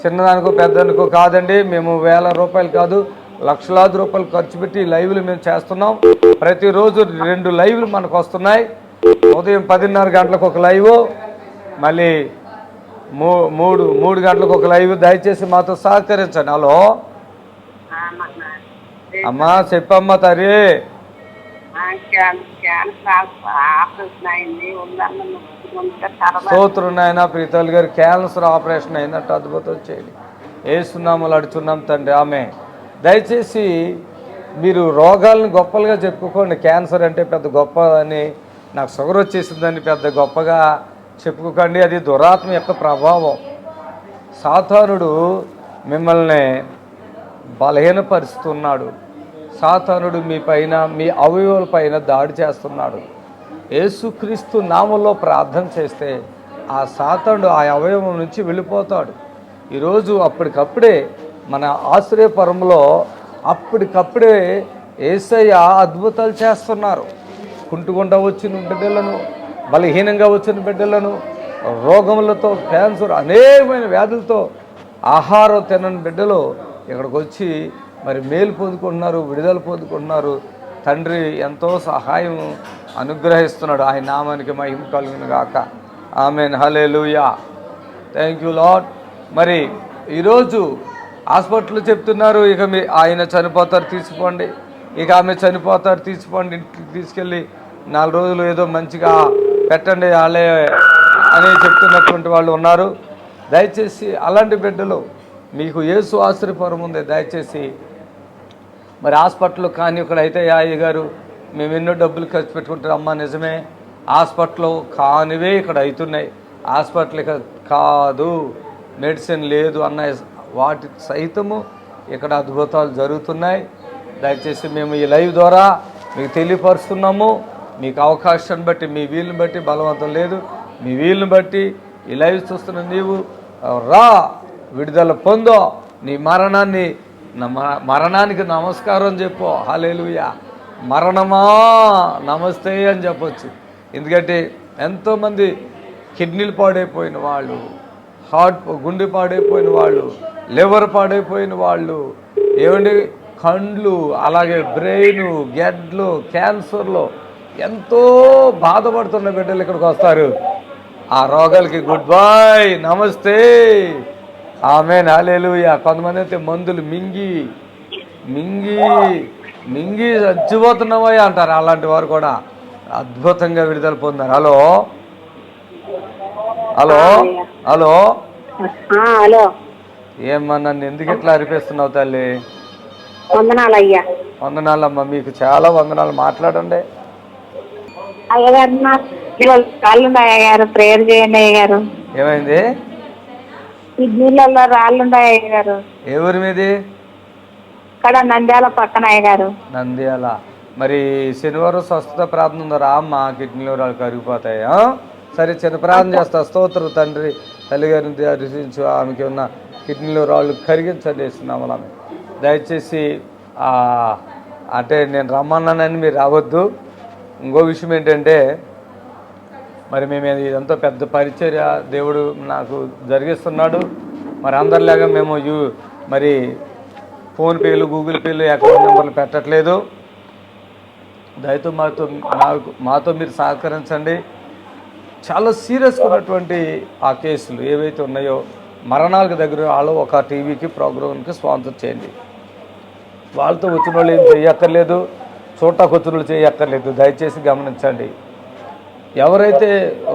చిన్నదానికో పెద్దదానికో కాదండి. మేము వేల రూపాయలు కాదు, లక్షలాది రూపాయలు ఖర్చు పెట్టి ఈ లైవ్లు మేము చేస్తున్నాం. ప్రతిరోజు 2 లైవ్లు మనకు వస్తున్నాయి. ఉదయం 10:30 గంటలకు ఒక లైవ్, మళ్ళీ 3 గంటలకు ఒక లైవ్. దయచేసి మాతో సహకరించండి. హలో అమ్మా, చెప్పమ్మా తరి. స్తోత్రం నాయన. ప్రీతల్ గారు క్యాన్సర్ ఆపరేషన్ అయినట్టు అద్భుతం చేయండి. ఏసునామములో అడుగుతున్నాం తండ్రి, ఆమె. దయచేసి మీరు రోగాలను గొప్పలుగా చెప్పుకోండి. క్యాన్సర్ అంటే పెద్ద గొప్ప అని, నాకు షుగర్ వచ్చేసిందని పెద్ద గొప్పగా చెప్పుకోకండి. అది దురాత్మ యొక్క ప్రభావం. సాతానుడు మిమ్మల్ని బలహీనపరుస్తున్నాడు. సాతానుడు మీ పైన, మీ అవయవాల పైన దాడి చేస్తున్నాడు. యేసుక్రీస్తు నామంలో ప్రార్థన చేస్తే ఆ సాతానుడు ఆ అవయవం నుంచి వెళ్ళిపోతాడు. ఈరోజు అప్పటికప్పుడే మన ఆశ్రయపురంలో అప్పటికప్పుడే యేసయ్య అద్భుతాలు చేస్తున్నారు. కుంటుగుండా వచ్చిన బిడ్డలను, బలహీనంగా వచ్చిన బిడ్డలను, రోగములతో, క్యాన్సర్, అనేకమైన వ్యాధులతో ఆహారం తినని బిడ్డలు ఇక్కడికి వచ్చి మరి మేలు పొందుకుంటున్నారు, విడుదల పొందుకుంటున్నారు. తండ్రి ఎంతో సహాయం అనుగ్రహిస్తున్నాడు. ఆయన నామానికి మహిమ కలుగును గాక. ఆమేన్. హల్లెలూయా. Thank you Lord. మరి ఈరోజు హాస్పిటల్లో చెప్తున్నారు, ఇక ఆయన చనిపోతారు తీసుకోండి, ఇక ఆమె చనిపోతారు తీసుకోండి, ఇంటికి తీసుకెళ్ళి 4 రోజులు ఏదో మంచిగా పెట్టండి వాళ్ళే అని చెప్తున్నటువంటి వాళ్ళు ఉన్నారు. దయచేసి అలాంటి బిడ్డలు, మీకు యేసు ఆశ్రయపురం ఉంది. దయచేసి మరి హాస్పిటల్ కానీ ఇక్కడ అయితే అయ్య గారు మేము ఎన్నో డబ్బులు ఖర్చు పెట్టుకుంటాం. అమ్మ నిజమే, హాస్పిటల్ కానివే ఇక్కడ అవుతున్నాయి. హాస్పిటల్ ఇక కాదు, మెడిసిన్ లేదు అన్న వాటి సైతము ఇక్కడ అద్భుతాలు జరుగుతున్నాయి. దయచేసి మేము ఈ లైవ్ ద్వారా మీకు తెలియపరుస్తున్నాము. మీకు అవకాశాన్ని బట్టి, మీ వీలుని బట్టి, బలవంతం లేదు, మీ వీలుని బట్టి ఈ లైవ్ చూస్తున్న నీవు రా, విడుదల పొందో, నీ మరణానికి నమస్కారం చెప్పు. హల్లెలూయా. మరణమా నమస్తే అని చెప్పొచ్చు. ఎందుకంటే ఎంతోమంది కిడ్నీలు పాడైపోయిన వాళ్ళు, గుండె పాడైపోయిన వాళ్ళు, లివర్ పాడైపోయిన వాళ్ళు, ఏమండి కండ్లు, అలాగే బ్రెయిన్, గెడ్లు, క్యాన్సర్లో ఎంతో బాధపడుతున్న బిడ్డలు ఇక్కడికి వస్తారు. ఆ రోగాలకి గుడ్ బై, నమస్తే, ఆమేన్. హల్లెలూయా. కొంతమంది అయితే మందులు మింగి చచ్చిపోతున్నామయ్యా అంటారు. అలాంటి వారు కూడా అద్భుతంగా విడుదల పొందారు. హలో హలో హలో హలో, ఏమ్మా, నన్ను ఎందుకు ఇట్లా అరిపేస్తున్నావు తల్లి? వందనాలయ్యా. వందనాలమ్మా, మీకు చాలా వందనాలు. మాట్లాడండి. అయ్యగారు రాళ్ళుండే అయ్యగారు, ప్రేయర్ చేయండి అయ్యగారు. ఏమైంది? కిడ్నీలలో రాళ్ళుండే అయ్యగారు. ఏ ఊరి మీది? ఇక్కడ నంద్యాల పక్కన అయ్యగారు. నంద్యాల. మరి శనివారం స్వస్థత ప్రార్థన ఉందా? రామ్మా, కిడ్నీలో రాళ్ళు కరిగిపోతాయి. సరే, చిన్న ప్రార్థన చేస్తా. స్తోత్రం తండ్రి, తల్లిగారిని దర్శించు, ఆమెకి ఉన్న కిడ్నీలో రాళ్ళు కరిగించండి వేస్తున్నాము. ఆమె దయచేసి అంటే నేను రమ్మన్నానని మీరు రావద్దు. ఇంకో విషయం ఏంటంటే, మరి మేము ఇదంతా పెద్ద పరిచర్య దేవుడు నాకు జరిగిస్తున్నాడు. మరి అందరిలాగా మేము మరి ఫోన్పేలు, గూగుల్ పేలు, అకౌంట్ నెంబర్లు పెట్టట్లేదు. దయతో మాతో మీరు సహకరించండి. చాలా సీరియస్గా ఉన్నటువంటి ఆ కేసులు ఏవైతే ఉన్నాయో, మరణాలకు దగ్గర వాళ్ళు ఒక టీవీకి, ప్రోగ్రామ్కి స్పాన్సర్ చేయండి. వాళ్ళతో వచ్చిన వాళ్ళు ఏం చేయక్కర్లేదు, చూడటానికి వచ్చిన వాళ్ళు చేయక్కర్లేదు. దయచేసి గమనించండి. ఎవరైతే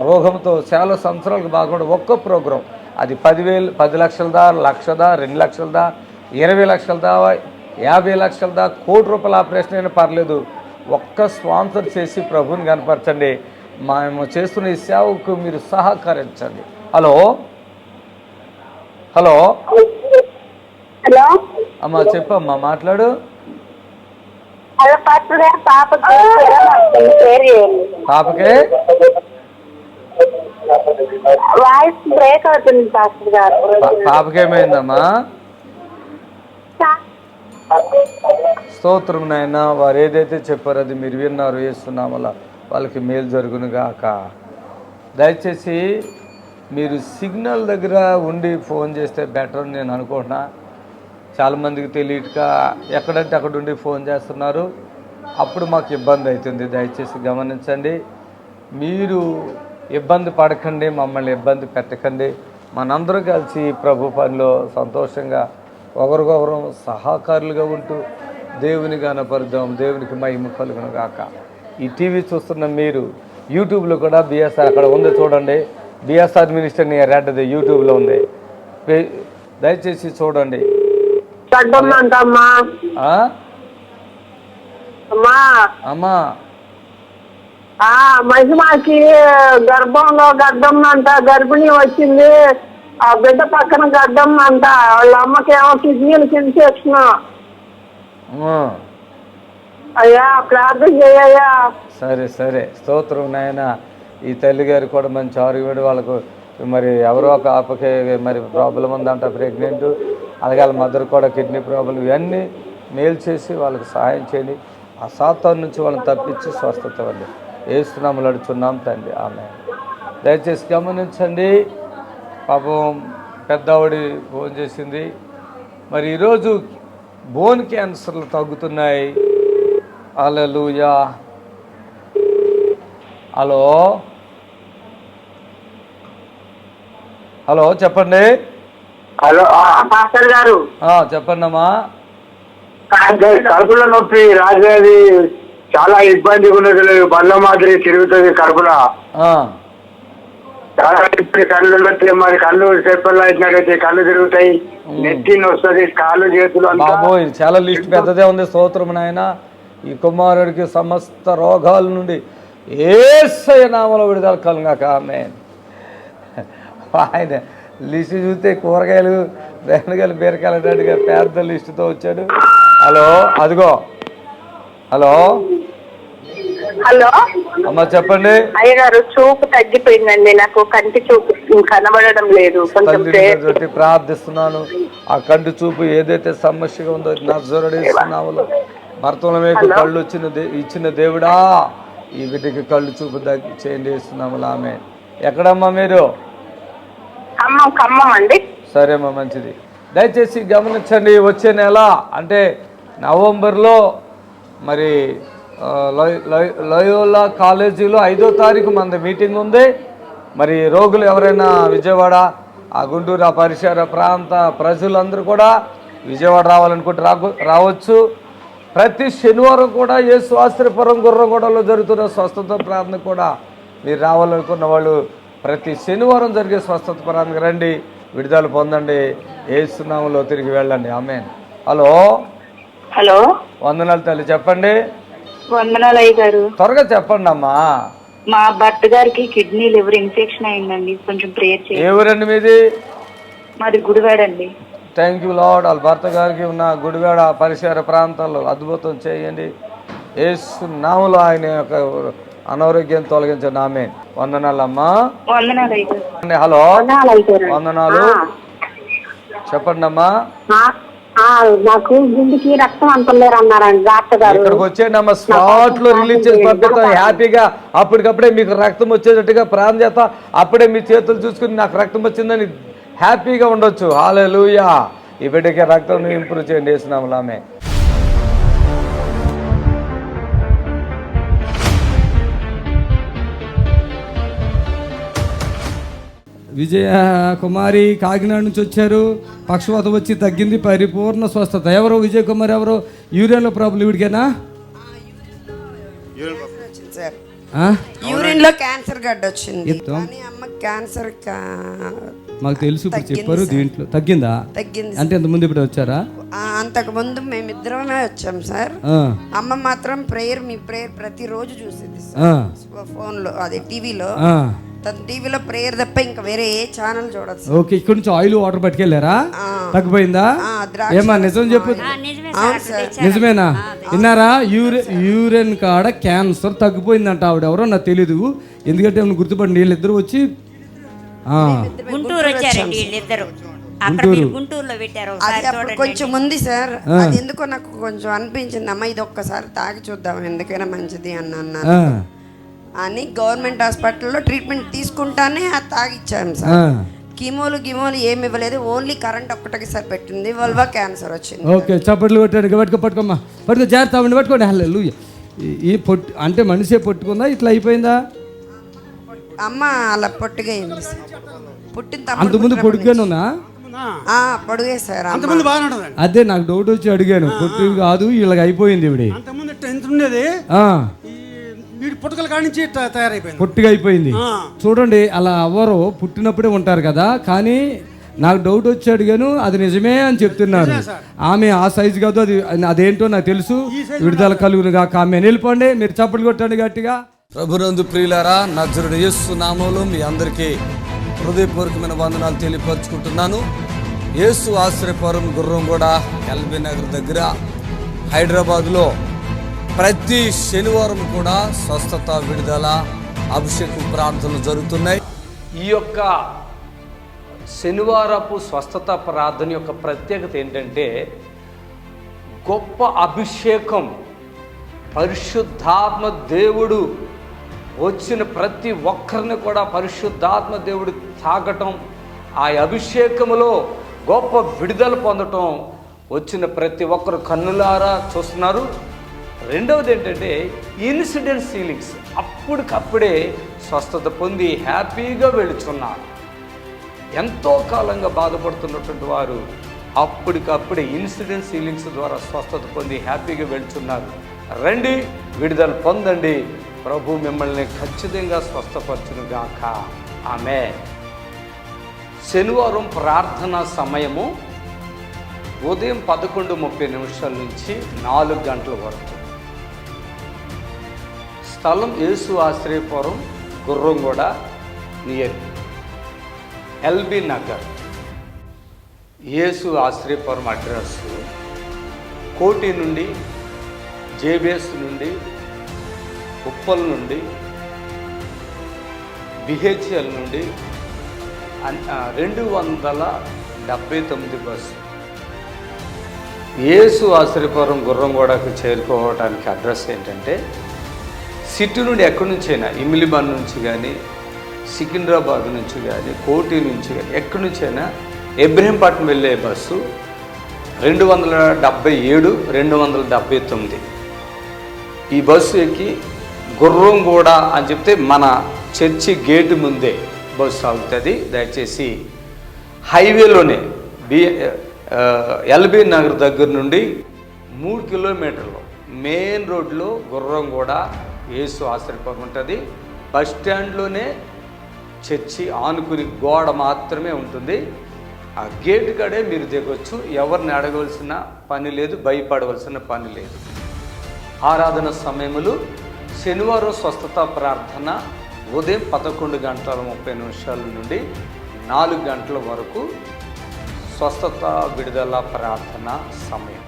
రోగంతో చాలా సంవత్సరాలకు బాగుండే ఒక్క ప్రోగ్రాం, అది 10,000, 10 లక్షలదా, 1,00,000దా, 2 లక్షలదా, 20 లక్షలదా, 50 లక్షలదా, ₹1,00,00,000 ఆపరేషన్ అయినా పర్లేదు, ఒక్క స్పాన్సర్ చేసి ప్రభుని కనపరచండి. మేము చేస్తున్న ఈ సేవకు మీరు సహకరించండి. హలో హలో హలో అమ్మా, చెప్పమ్మా, మాట్లాడు. పాపకే వాయిస్ బ్రేక్ అవుతుంది పాస్టర్ గారు. పాపకేమైందమ్మా? స్తోత్రం నాయన. వారు ఏదైతే చెప్పారో అది మీరు విన్నారు. యేసునామములో వాళ్ళకి మేలు జరుగును గాక. దయచేసి మీరు సిగ్నల్ దగ్గర ఉండి ఫోన్ చేస్తే బెటర్ అని నేను అనుకుంటున్నా. చాలామందికి తెలియక ఎక్కడంటే అక్కడ ఉండి ఫోన్ చేస్తున్నారు. అప్పుడు మాకు ఇబ్బంది అవుతుంది. దయచేసి గమనించండి. మీరు ఇబ్బంది పడకండి, మమ్మల్ని ఇబ్బంది పెట్టకండి. మనందరూ కలిసి ప్రభు పనిలో సంతోషంగా ఒకరికొకరు సహకారులుగా ఉంటూ దేవుని గణపరుద్దాం. దేవునికి మహిమ కలుగును గాక. ఈ టీవీ చూస్తున్న మీరు యూట్యూబ్లో కూడా బిఎస్ఆర్ అక్కడ ఉంది చూడండి. బిఎస్ఆర్ మినిస్టర్ నియర్ రెడ్ది యూట్యూబ్లో ఉంది. దయచేసి చూడండి. అమ్మా మహిమకి గర్భంలో గడ్డం అంట, గర్భిణి వచ్చింది. ఆ బిడ్డ పక్కన గడ్డం అంట. వాళ్ళ అమ్మకేమో కిడ్నీలు ఇన్ఫెక్షన్. అయ్యా ప్రార్థన చేయ్యా. సరే సరే, స్తోత్రం నాయన. ఈ తల్లి గారు కూడా మంచి ఆరోగ్యపడి వాళ్ళకు మరి ఎవరో ఒక ఆపకే మరి ప్రాబ్లం ఉందంట, ప్రెగ్నెంట్. అలాగే వాళ్ళ మదర్ కూడా కిడ్నీ ప్రాబ్లం. ఇవన్నీ మేలు చేసి వాళ్ళకి సహాయం చేయండి. ఆ సాతాను నుంచి వాళ్ళని తప్పించి స్వస్థత వాళ్ళు ఏసునామములో అడుగుచున్నాం తండ్రి. ఆమె. దయచేసి గమనించండి. పాపం పెద్దవాడి ఫోన్ చేసింది. మరి ఈరోజు బోన్ క్యాన్సర్లు తగ్గుతున్నాయి. హల్లెలూయా. హలో హలో చెప్పండి. హలో పాస్టర్ గారు చెప్పండి అమ్మా. కడుపులో నొప్పి రాజేది చాలా ఇబ్బందిగా ఉన్నది. బండ్ల మాదిరి తిరుగుతుంది కడుపులో. చాలా కళ్ళు మరి కళ్ళు చెప్పల్లో ఇచ్చినట్టయితే కళ్ళు తిరుగుతాయి, నెత్తి వస్తుంది, కాళ్ళు చేతులు. బాబోయ్, చాలా లిస్ట్ పెద్దదే ఉంది. స్తోత్రం నాయన. ఈ కుమారుడికి సమస్త రోగాల నుండి యేసయ్య నామములో విడుదల కలుగాక. ఆమేన్. ఆయన లిస్టు చూస్తే కూరగాయలు, బెండకాయలు, బీరకాయలు అన్నట్టుగా పెద్ద లిస్టుతో వచ్చాడు. హలో అదిగో. హలో హలో అమ్మా చెప్పండి. అయ్యగారు చూపు తగ్గిపోయిందండి. నాకు కంటి చూపు కనబడడం లేదు. కొంచెం ప్రార్థిస్తున్నాను. ఆ కంటి చూపు ఏదైతే సమస్యగా ఉందో నజరేయునామములో భర్తలకు కళ్ళు ఇచ్చిన దేవుడా, ఈ బిడ్డకి కళ్ళు చూపు చేయండి ఇస్తున్నాములు. ఆమె. ఎక్కడమ్మా మీరు? ఖమ్మం అండి. సరేమ్మా, మంచిది. దయచేసి గమనించండి. వచ్చే నెల అంటే నవంబర్లో మరి లోయోలా కాలేజీలో 5వ తారీఖు మనది మీటింగ్ ఉంది. మరి రోగులు ఎవరైనా విజయవాడ, ఆ గుంటూరు, ఆ పరిసర ప్రాంత ప్రజలందరూ కూడా విజయవాడ రావాలనుకుంటే రావచ్చు. ప్రతి శనివారం కూడా యేసు ఆశ్రయపురం గుర్రగూడలో జరుగుతున్న స్వస్థత ప్రార్థన కూడా మీరు రావాలనుకున్న వాళ్ళు ప్రతి శనివారం జరిగే స్వస్థత ప్రార్థనకు రండి, విడుదల పొందండి. యేసు నామములో తిరిగి వెళ్ళండి. ఆమేన్. హలో హలో వందనాలు తల్లి. చెప్పండి. వందనాలు అయ్యగారు. త్వరగా చెప్పండి అమ్మా. మా భర్త గారికి కిడ్నీ లివర్ ఇన్ఫెక్షన్ అయిందండి, కొంచెం ప్రేయర్ చేయండి. ఏ ఊరండి మీది? మాది గుడివాడండి. Thank you lord. వాళ్ళ భర్త గారికి ఉన్న గుడివాడ పరిసర ప్రాంతాల్లో అద్భుతం చేయండి. యేసు నామములో ఆయన యొక్క అనారోగ్యం తొలగించండి. ఆమేన్. వందనాలమ్మా. హలో వందనాలు. చెప్పండి అమ్మా. నాకు గుండెకి రక్తం అంతలేరు అన్నారండి డాక్టర్ గారు. ఇక్కడికి వచ్చేయండి అమ్మా. స్పాట్ లో రిలీజ్ చేసి పంపిస్తాం హ్యాపీగా. అప్పటికప్పుడే మీకు రక్తం వచ్చేటట్టుగా ప్రార్థన చేస్తా. అప్పుడే మీ చేతులు చూసుకుని నాకు రక్తం వచ్చిందని హ్యాపీగా ఉండొచ్చు. హల్లెలూయా. ఈ బిడ్డకి రక్తం ఇంప్రూవ్ చేయండి యేసునామములో. ఆమేన్. విజయ కుమారి కాకినాడ నుంచి వచ్చారు. పక్షవాతం వచ్చి తగ్గింది, పరిపూర్ణ స్వస్థత. ఎవరు విజయ కుమారి? ఎవరు? యూరిన్లో ప్రాబ్లం ఇవిడికేనా? యూరిన్ లో క్యాన్సర్ గడ్డ వచ్చింది. అమ్మకి క్యాన్సర్ మాకు తెలుసు, ఇప్పుడు చెప్పారు. దీంట్లో తగ్గిందా? తగ్గింది. అంటే ఇంత ముందు ఇప్పుడు వచ్చారా? అంతకు ముందు మేమిద్దరమే వచ్చాం సార్. అమ్మ మాత్రం మీ ప్రేయర్ ప్రతిరోజు చూసేది ఫోన్ లో, అదే టీవీలో. తన టీవీలో ప్రేయర్ తప్ప ఇంకా వేరే ఏ ఛానల్ చూడదు. ఓకే. ఇక్కడ నుంచి ఆయిల్ వాటర్ పట్టుకెళ్ళారా? తగ్గిపోయిందా? ఏమా నిజం చెప్పు. నిజమేనా? విన్నారా? యూరిన్ కాడ క్యాన్సర్ తగ్గిపోయిందంట. ఆవిడ ఎవరో నాకు తెలీదు, ఎందుకంటే గుర్తుపడి వీళ్ళిద్దరు వచ్చి గుంటూరు వచ్చారండి. వీళ్ళిద్దరు అక్కడ మీరు గుంటూరులో పెట్టారు అది అప్పుడు కొంచెం ఉంది సార్. అది ఎందుకో నాకు కొంచెం అనిపించింది, అమ్మ ఇది ఒక్కసారి తాగి చూద్దాం ఎందుకైనా మంచిది అన్నారు అని గవర్నమెంట్ హాస్పిటల్లో ట్రీట్మెంట్ తీసుకుంటానే అది తాగిచ్చాను సార్. గిమోలు ఏమి ఇవ్వలేదు, ఓన్లీ కరెంట్ ఒక్కటికి సార్ పెట్టింది, వల్వా క్యాన్సర్ వచ్చింది. ఓకే, చప్పట్లు కొట్టాడు. పట్టుకోమ్మా, పట్టుకో, జాగ్రత్త అవ్వండి, పట్టుకోండి. హల్లెలూయా. ఈ పొట్టు అంటే మనిషే పట్టుకుందా, ఇట్లా అయిపోయిందా? అమ్మ అలా పొట్టుగా అయింది సార్. పుట్టిన అంతకుముందు పొడుగ్గానున్నా? పొడుగే సార్. అదే నాకు డౌట్ వచ్చి అడిగాను. పొట్టు కాదు, ఇలాగ అయిపోయింది ఇవిడి. పొట్టిగా అయిపోయింది. చూడండి, అలా ఎవరు పుట్టినప్పుడే ఉంటారు కదా, కానీ నాకు డౌట్ వచ్చి అడిగాను, అది నిజమే అని చెప్తున్నారు. ఆమె ఆ సైజు కాదు, అదేంటో నాకు తెలుసు. విడుదల కలుగునుగా ఆమె. వెళ్ళిపోండి, మీరు చప్పట్లు కొట్టండి గట్టిగా. ప్రభునందు ప్రియులారా, నజరుడు యేసు నామములో మీ అందరికీ హృదయపూర్వకమైన వందనాలు తెలియపరుచుకుంటున్నాను. యేసు ఆశ్రయపురం గుర్రంగూడ ఎల్బీ నగర్ దగ్గర హైదరాబాద్లో ప్రతి శనివారం కూడా స్వస్థత, విడుదల, అభిషేక ప్రార్థనలు జరుగుతున్నాయి. ఈ యొక్క శనివారపు స్వస్థత ప్రార్థన యొక్క ప్రత్యేకత ఏంటంటే, గొప్ప అభిషేకం, పరిశుద్ధాత్మ దేవుడు వచ్చిన ప్రతి ఒక్కరిని కూడా పరిశుద్ధాత్మ దేవుడు తాకటం, ఆ అభిషేకములో గొప్ప విడుదల పొందటం వచ్చిన ప్రతి ఒక్కరు కన్నులారా చూస్తున్నారు. రెండవది ఏంటంటే ఇన్సిడెంట్ హీలింగ్స్, అప్పటికప్పుడే స్వస్థత పొంది హ్యాపీగా వెళుచున్నారు. ఎంతో కాలంగా బాధపడుతున్నటువంటి వారు అప్పటికప్పుడే ఇన్సిడెంట్ హీలింగ్స్ ద్వారా స్వస్థత పొంది హ్యాపీగా వెళుచున్నారు. రండి, విడుదల పొందండి. ప్రభు మిమ్మల్ని ఖచ్చితంగా స్వస్థపరచును గాక. ఆమేన్. శనివారం ప్రార్థనా సమయము ఉదయం 11:30 నుంచి 4 గంటల వరకు. స్థలం యేసు ఆశ్రయపురం గుర్రంగూడ నియర్ ఎల్బీ నగర్. యేసు ఆశ్రయపురం అడ్రస్ కోటి నుండి, జేబిఎస్ నుండి, ఉప్పల్ నుండి, బిహెచ్ఎల్ నుండి 279 బస్సు. యేసు ఆశ్రయపురం గుర్రంగూడకు చేరుకోవడానికి అడ్రస్ ఏంటంటే, సిటీ నుండి ఎక్కడి నుంచైనా, ఇమిలిబాన్ నుంచి కానీ, సికింద్రాబాద్ నుంచి కానీ, కోటి నుంచి కానీ, ఎక్కడి నుంచైనా ఇబ్రహీంపట్నం వెళ్ళే బస్సు 277, 279. ఈ బస్సు ఎక్కి గుర్రంగూడ అని చెప్తే మన చర్చి గేటు ముందే బస్సు ఆగుతుంది. దయచేసి హైవేలోనే ఎల్బీ నగర్ దగ్గర నుండి 3 కిలోమీటర్లు మెయిన్ రోడ్లో గుర్రంగూడ యేసు ఆశ్రయపురం ఉంటుంది. బస్ స్టాండ్లోనే చర్చి ఆనుకుని గోడ మాత్రమే ఉంటుంది. ఆ గేటు కాడే మీరు దిగొచ్చు. ఎవరిని అడగవలసిన పని లేదు, భయపడవలసిన పని లేదు. ఆరాధన సమయములు శనివారం స్వస్థత ప్రార్థన ఉదయం 11:30 నుండి 4 గంటల వరకు స్వస్థత, విడుదల ప్రార్థన సమయం.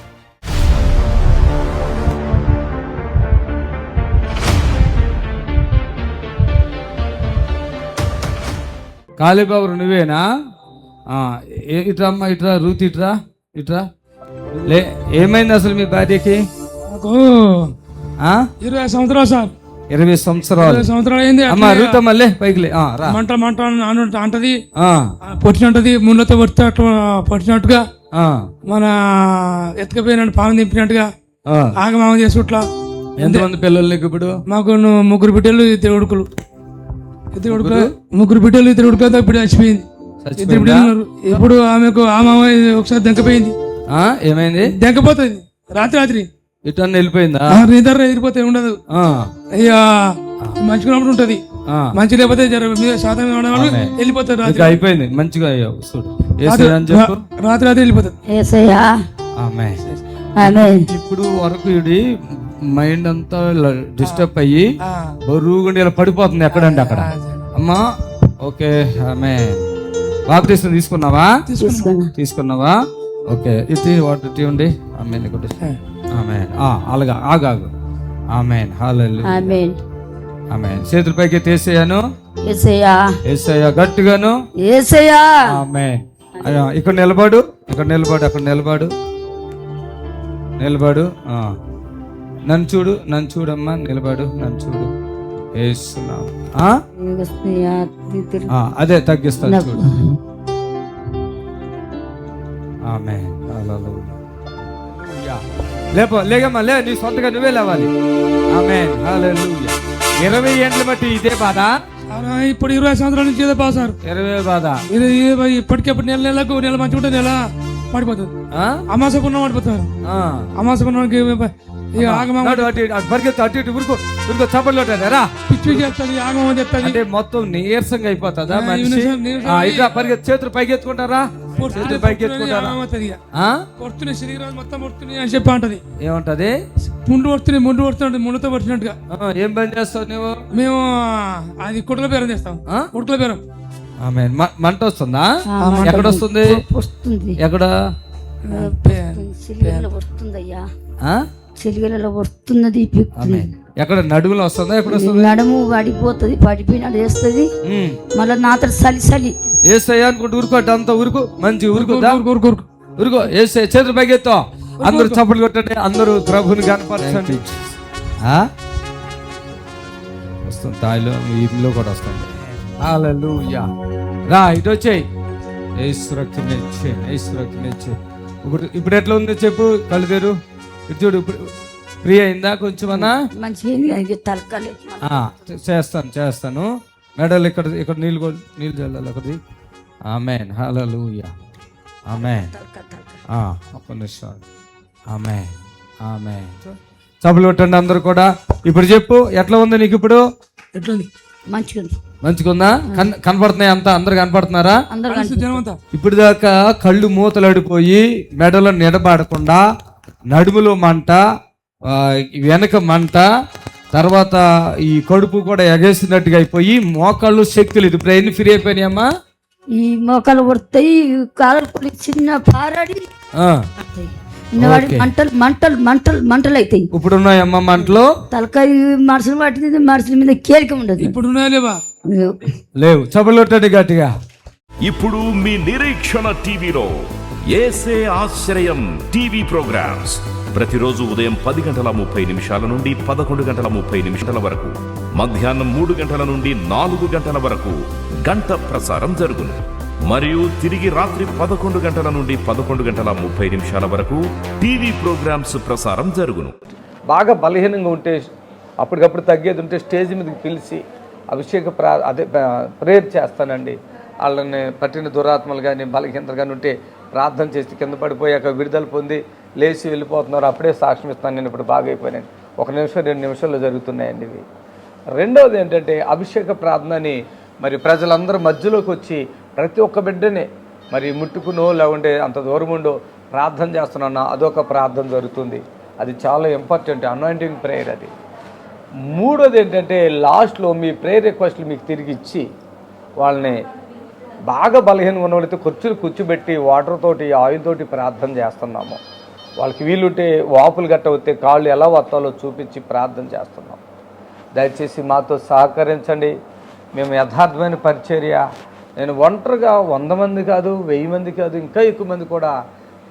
కాళీబాబు నువ్వేనా? ఇట్రా అమ్మా, ఇట్రా రూత్, ఇట్రా ఇట్రా. ఏమైంది అసలు మీ భార్యకి? 20 సంవత్సరాలు సార్. 20 సంవత్సరాలు అయింది. అమ్మా రూత్ అమ్మలే పైకి మంట అంటది, పొట్టినట్టది, ముళ్ళతో పడితే అట్లా పట్టినట్టుగా, మన ఎత్తుకపోయినట్టు పాము దింపినట్టుగా ఆగమాగం చేసి ఇట్లా. ఎంతమంది పిల్లలు నీకు ఇప్పుడు? మాకు 3 బిడ్డలు, 2 కొడుకులు. 3 బిడ్డలు, 2 కొడుకులతో ఇప్పుడు చచ్చిపోయింది. 2 బిడ్డలు ఉన్నారు. ఇప్పుడు ఆమెకు ఒకసారి దెంకపోయింది. ఏమైంది? దెంకపోతుంది రాత్రి ఇటు వెళ్ళిపోయిందా? నిద్ర ఎదిరిపోతే ఉండదు. ఇక మంచిగా ఉంటది, మంచి లేకపోతే శాతం వెళ్ళిపోతారు. అయిపోయింది మంచిగా రాత్రి వెళ్ళిపోతారు. ఇప్పుడు వరకు ఇది మైండ్ అంతా డిస్టర్బ్ అయ్యి బరువుగా ఇలా పడిపోతుంది ఎక్కడంటే అక్కడ. అమ్మా ఓకే, ఆమె బాప్టిజం తీసుకున్నావా? ఓకే, ఇటు వాటి ఇవ్వండి. ఆమె అలాగా ఆగాగు. ఆమేన్, హల్లెలూయా, ఆమేన్. చేతులపైకి తీసేయాను. యేసయ్యా గట్టిగాను. ఆమేన్. ఇక్కడ నిలబడు, అక్కడ నిలబడు. నన్ను చూడమ్మా, నిలబడు, నన్ను చూడు. వేస్తున్నావు అదే తగ్గిస్తాను చూడు. ఆమేన్. లేగమ్మా, నీ సొంతగా నువ్వే లేవాలి. ఆమేన్. హల్లెలూయా. 20 ఏండ్ల బట్టి ఇదే బాధ. ఇప్పుడు 20 సంవత్సరాల నుంచి ఇదే బాధ సార్. 20 బాధ. ఇప్పటికెప్పుడు నెల మంచి ఉంటే నెల పడిపోతుంది. అమాస పుణ్యం పడిపోతారు. అమాస పుణ్యానికి పరిగెత్తు, అటు ఇటు ఊరుకో చప్పట్లు రా. పిచ్చి చేస్తుంది, ఆగమని చెప్తాది. అంటే మొత్తం నీరసంగా అయిపోతుందా మనిషి? ఇట్లా పరిగెత్తు, చేతులు పైకెత్తుకుంటారా? చేతులు పైకెత్తుకుంటారా? శరీరం మొత్తం పడుతుంది అని చెప్పి అంటది. ఏమంటది? ముందు పడుతుంది, ముందుతో పడుతున్నట్టుగా. ఏం పని చేస్తావు నువ్వు? మేము అది కుట్ల బేరం చేస్తాం. కుట్ల బేరం. మంట వస్తుందా? ఎక్కడ వస్తుంది? ఎక్కడ? చెలిగలలో వస్తున్నది. ఎక్కడ? నడుములో వస్తుందా? ఎక్కడ వస్తుంది? నడుము పడిపోతుంది, పడిపోయినట్టు వేస్తుంది. మళ్ళీ నాతో చలి ఏసయ్యా అనుకుంటూ ఊరుకో, అంతా ఊరుకు, మంచి ఊరుకో. ఏసయ్య చేతులు పైకెత్తా, అందరూ చప్పట్లు కొట్టండి, అందరూ ప్రభుని కనపరచండి. వస్తుంది, తాయిలో ఇంట్లో కూడా వస్తుంది. హల్లెలూయా. రా ఇటు వచ్చేయి. యేసు రక్తం ఇచ్చే. ఇప్పుడు ఎట్లా ఉందో చెప్పు. కళ్ళు తెరు, ఇటు చూడు. ఇప్పుడు ఫ్రీ అయిందా కొంచెం అన్నా? చేస్తాను. మెడల్ ఇక్కడ నీళ్ళు చల్లాలి ఒకటి. ఆమేన్. హల్లెలూయా. ఆమేన్. ఒక్క నిమిషం. ఆమేన్. చప్పట్లు కొట్టండి అందరూ కూడా. ఇప్పుడు చెప్పు, ఎట్లా ఉంది నీకు ఇప్పుడు? మంచిగుందా? కనపడుతున్నాయి అంతా? అందరు కనపడుతున్నారా? ఇప్పుడు దాకా కళ్ళు మూతలడిపోయి మెడలో నిలబడకుండా, నడుములో మంట, వెనక మంట, తర్వాత ఈ కడుపు కూడా ఎగేసినట్టుగా అయిపోయి మోకాళ్ళు శక్తి లేదు. ఇప్పుడు ఎన్ని ఫ్రీ అయిపోయినాయమ్మా? ఈ మోకాలు పడతాయి, కాలు చిన్న పారాడి మంటలు అవుతాయి. ఇప్పుడు ఉన్నాయమ్మా మంటలు? తలకాయ మనుషులు పట్టింది, మనుషుల మీద కేరిక ఉండదు. ఇప్పుడు ఉన్నాయా? లేవు. చప్పట్లు గట్టిగా. ఇప్పుడు మీ నిరీక్షణ టీవీలో యేసే ఆశ్రయం టీవీ ప్రోగ్రామ్స్ ప్రతిరోజు ఉదయం 10:30 నుండి 11:30 వరకు, మధ్యాహ్నం 3 గంటల నుండి 4 గంటల వరకు గంట ప్రసారం జరుగును. మరియు తిరిగి రాత్రి 11 గంటల నుండి 11:30 వరకు టీవీ ప్రోగ్రామ్స్ ప్రసారం జరుగును. బాగా బలహీనంగా ఉంటే, అప్పటికప్పుడు తగ్గేది ఉంటే స్టేజ్ మీదకి పిలిచి అభిషేక ప్రేయర్ చేస్తానండి. వాళ్ళని పట్టిన దురాత్మలు కానీ బలహీనతలు కానీ ఉంటే ప్రార్థన చేసి కింద పడిపోయాక విడుదల పొంది లేచి వెళ్ళిపోతున్నారు. అప్పుడే సాక్ష్యం ఇస్తాను. నేను ఇప్పుడు బాగా అయిపోయాను. 1 నిమిషం 2 నిమిషాల్లో జరుగుతున్నాయండి ఇవి. రెండవది ఏంటంటే అభిషేక ప్రార్థనని మరి ప్రజలందరూ మధ్యలోకి వచ్చి ప్రతి ఒక్క బిడ్డనే మరి ముట్టుకునో లేకుంటే అంత దూరం ఉండో ప్రార్థన చేస్తున్నా, అదొక ప్రార్థన జరుగుతుంది. అది చాలా ఇంపార్టెంట్, అనాయింటింగ్ ప్రేయర్ అది. మూడోది ఏంటంటే లాస్ట్లో మీ ప్రేయర్ రిక్వెస్ట్లు మీకు తిరిగి ఇచ్చి వాళ్ళని బాగా బలహీనంగా ఉన్న వాళ్ళైతే కుర్చీలు కూర్చోబెట్టి వాటర్ తోటి ఆయిల్ తోటి ప్రార్థన చేస్తున్నాము. వాళ్ళకి వీలుంటే వాపులు గట్ట వస్తే కాళ్ళు ఎలా వత్తాలో చూపించి ప్రార్థన చేస్తున్నాం. దయచేసి మాతో సహకరించండి. మేము యథార్థమైన పరిచర్య. నేను ఒంటరిగా 100 మంది కాదు, 1000 మంది కాదు, ఇంకా ఎక్కువ మంది కూడా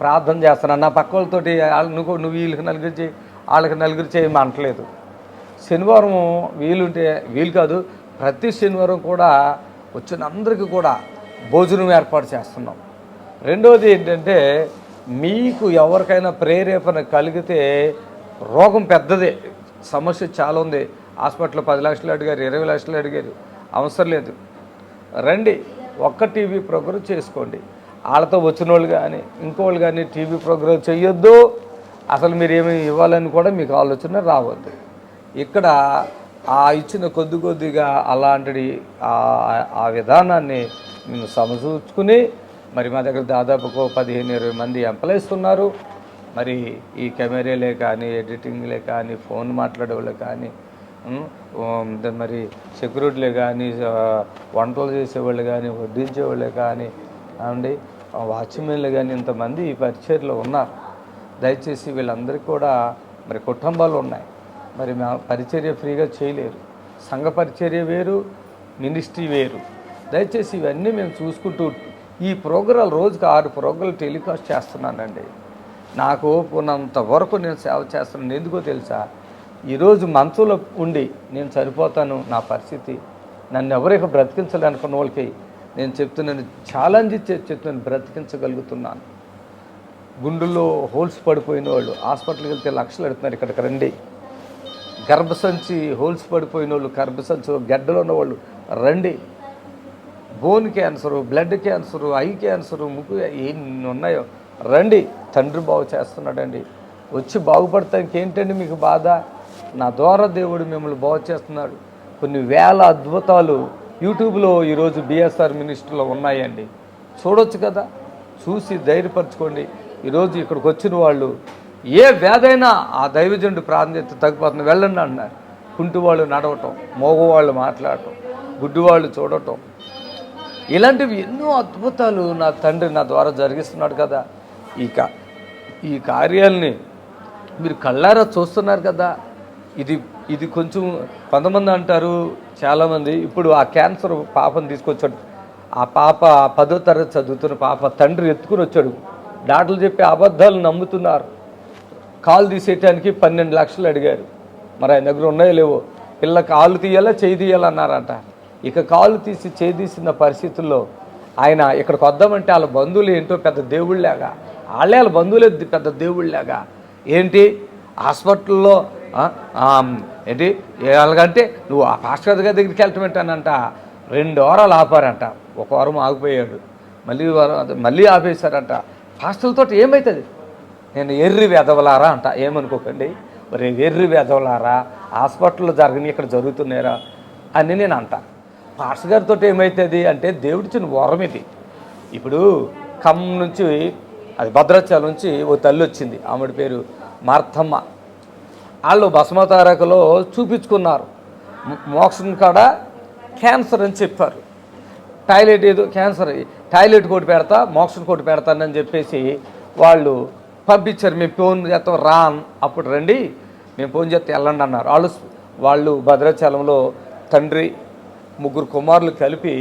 ప్రార్థన చేస్తున్నాను. నా పక్క వాళ్ళతోటి నువ్వు వీళ్ళకి నలుగురు చేయి, వాళ్ళకి నలుగురు చేయమని అంటలేదు. శనివారం వీలుంటే వీలు కాదు, ప్రతి శనివారం కూడా వచ్చిన అందరికీ కూడా భోజనం ఏర్పాటు చేస్తున్నాం. రెండవది ఏంటంటే మీకు ఎవరికైనా ప్రేరేపణ కలిగితే, రోగం పెద్దదే, సమస్య చాలా ఉంది, హాస్పిటల్లో 10 లక్షలు అడిగారు, 20 లక్షలు అడిగారు, అవసరం లేదు, రండి ఒక్క టీవీ ప్రోగ్రాం చేసుకోండి. వాళ్ళతో వచ్చిన వాళ్ళు కానీ ఇంకోళ్ళు కానీ టీవీ ప్రోగ్రాం చేయొద్దు. అసలు మీరు ఏమి ఇవ్వాలని కూడా మీకు ఆలోచన రావద్దు. ఇక్కడ ఆ ఇచ్చిన కొద్దిగా అలాంటి ఆ విధానాన్ని మేము సమకూర్చుకుని మరి మా దగ్గర దాదాపు 15-20 మంది ఎంప్లాయీస్ ఉన్నారు. మరి ఈ కెమెరాలే కానీ, ఎడిటింగ్లే కానీ, ఫోన్ మాట్లాడేవాళ్ళే కానీ, మరి సెక్యూరిటీలే కానీ, వంటలు చేసేవాళ్ళు కానీ, వడ్డించేవాళ్ళే కానీ అండి, వాచ్మెన్లు కానీ, ఇంతమంది ఈ పరిచర్లో ఉన్నారు. దయచేసి వీళ్ళందరికీ కూడా మరి కుటుంబాలు ఉన్నాయి. మరి మా పరిచర్య ఫ్రీగా చేయలేరు. సంఘ పరిచర్య వేరు, మినిస్ట్రీ వేరు. దయచేసి ఇవన్నీ మేము చూసుకుంటూ ఈ ప్రోగ్రాలు రోజుకి 6 ప్రోగ్రాలు టెలికాస్ట్ చేస్తున్నానండి. నాకు ఓపుకున్నంత వరకు నేను సేవ చేస్తున్నాను. ఎందుకో తెలుసా, ఈరోజు మంచంలో ఉండి నేను సరిపోతాను, నా పరిస్థితి నన్ను ఎవరికి బ్రతికించాలనుకున్న వాళ్ళకి నేను చెప్తున్నాను, ఛాలెంజ్ చెప్తున్నాను, బ్రతికించగలుగుతున్నాను. గుండెల్లో హోల్స్ పడిపోయిన వాళ్ళు హాస్పిటల్కి వెళ్తే లక్షలు పెడుతున్నారు, ఇక్కడికి రండి. గర్భసంచి హోల్స్ పడిపోయిన వాళ్ళు, గర్భసంచిలో గడ్డలు ఉన్నవాళ్ళు రండి. Bone cancer, blood cancer, I cancer, ముక్కు ఎన్ని ఉన్నాయో రండి. తండ్రి బాగు చేస్తున్నాడండి. వచ్చి బాగుపడటానికి ఏంటండి మీకు బాధ? నా ద్వారా దేవుడు మిమ్మల్ని బాగు చేస్తున్నాడు. కొన్ని వేల అద్భుతాలు యూట్యూబ్లో ఈరోజు బిఎస్ఆర్ మినిస్ట్రీలో ఉన్నాయండి, చూడొచ్చు కదా. చూసి ధైర్యపరచుకోండి. ఈరోజు ఇక్కడికి వచ్చిన వాళ్ళు ఏ వ్యాధైనా ఆ దైవజనుడు ప్రాధాన్యత తగ్గిపోతుంది, వెళ్ళండి అన్నారు. కుంటివాళ్ళు నడవటం, మోగవాళ్ళు మాట్లాడటం, గుడ్డివాళ్ళు చూడటం, ఇలాంటివి ఎన్నో అద్భుతాలు నా తండ్రి నా ద్వారా జరిగిస్తున్నాడు కదా. ఈ కార్యాలని మీరు కళ్ళారా చూస్తున్నారు కదా. ఇది కొంచెం కొంతమంది అంటారు, చాలామంది ఇప్పుడు ఆ క్యాన్సర్ పాపను తీసుకొచ్చాడు. ఆ పాప 10వ తరగతి చదువుతున్న పాప తండ్రి ఎత్తుకుని వచ్చాడు. డాక్టర్లు చెప్పి అబద్ధాలు నమ్ముతున్నారు. కాలు తీసేయటానికి 12 లక్షలు అడిగారు. మరి ఆయన దగ్గర ఉన్నాయో లేవో. పిల్ల కాలు తీయాలా చేయి తీయాలన్నారంట. ఇక కాలు తీసి చేయి తీసిన పరిస్థితుల్లో ఆయన ఇక్కడికి వద్దామంటే వాళ్ళ బంధువులు ఏంటో పెద్ద దేవుళ్ళలాగా, వాళ్ళ బంధువులే పెద్ద దేవుళ్ళలాగా. ఏంటి హాస్పిటల్లో ఏంటి ఎలాగంటే నువ్వు ఆ పాస్టర్ గారి దగ్గరికి వెళ్ళటమేంటానంట. 2 వారాలు ఆపారంట. 1 వారం ఆగిపోయాడు, మళ్ళీ ఆపేశారంట. పాస్టర్లతో ఏమవుతుంది? నేను ఎర్రి వెధవలారా అంట. ఏమనుకోకండి, మరి ఎర్రి వెధవలారా, హాస్పిటల్లో జరగని ఇక్కడ జరుగుతున్నారా అని నేను అంట. పాస్టర్ గారితో ఏమవుతుంది అంటే దేవుడిచ్చిన వరం ఇది. ఇప్పుడు ఖమ్మం నుంచి, అది భద్రాచలం నుంచి ఓ తల్లి వచ్చింది, ఆవిడ పేరు మార్తమ్మ. వాళ్ళు భస్మతారకలో చూపించుకున్నారు. మోక్షం కాడ క్యాన్సర్ అని చెప్పారు. టాయిలెట్ ఏదో క్యాన్సర్, టాయిలెట్ కోటి పెడతా, మోక్షం కోటి పెడతానని చెప్పేసి వాళ్ళు పంపించారు. మేము ఫోన్ చేస్తాం రా, అప్పుడు రండి, మేము ఫోన్ చేస్తే వెళ్ళండి అన్నారు. వాళ్ళు భద్రాచలంలో తండ్రి 3 కుమారులు కలిపి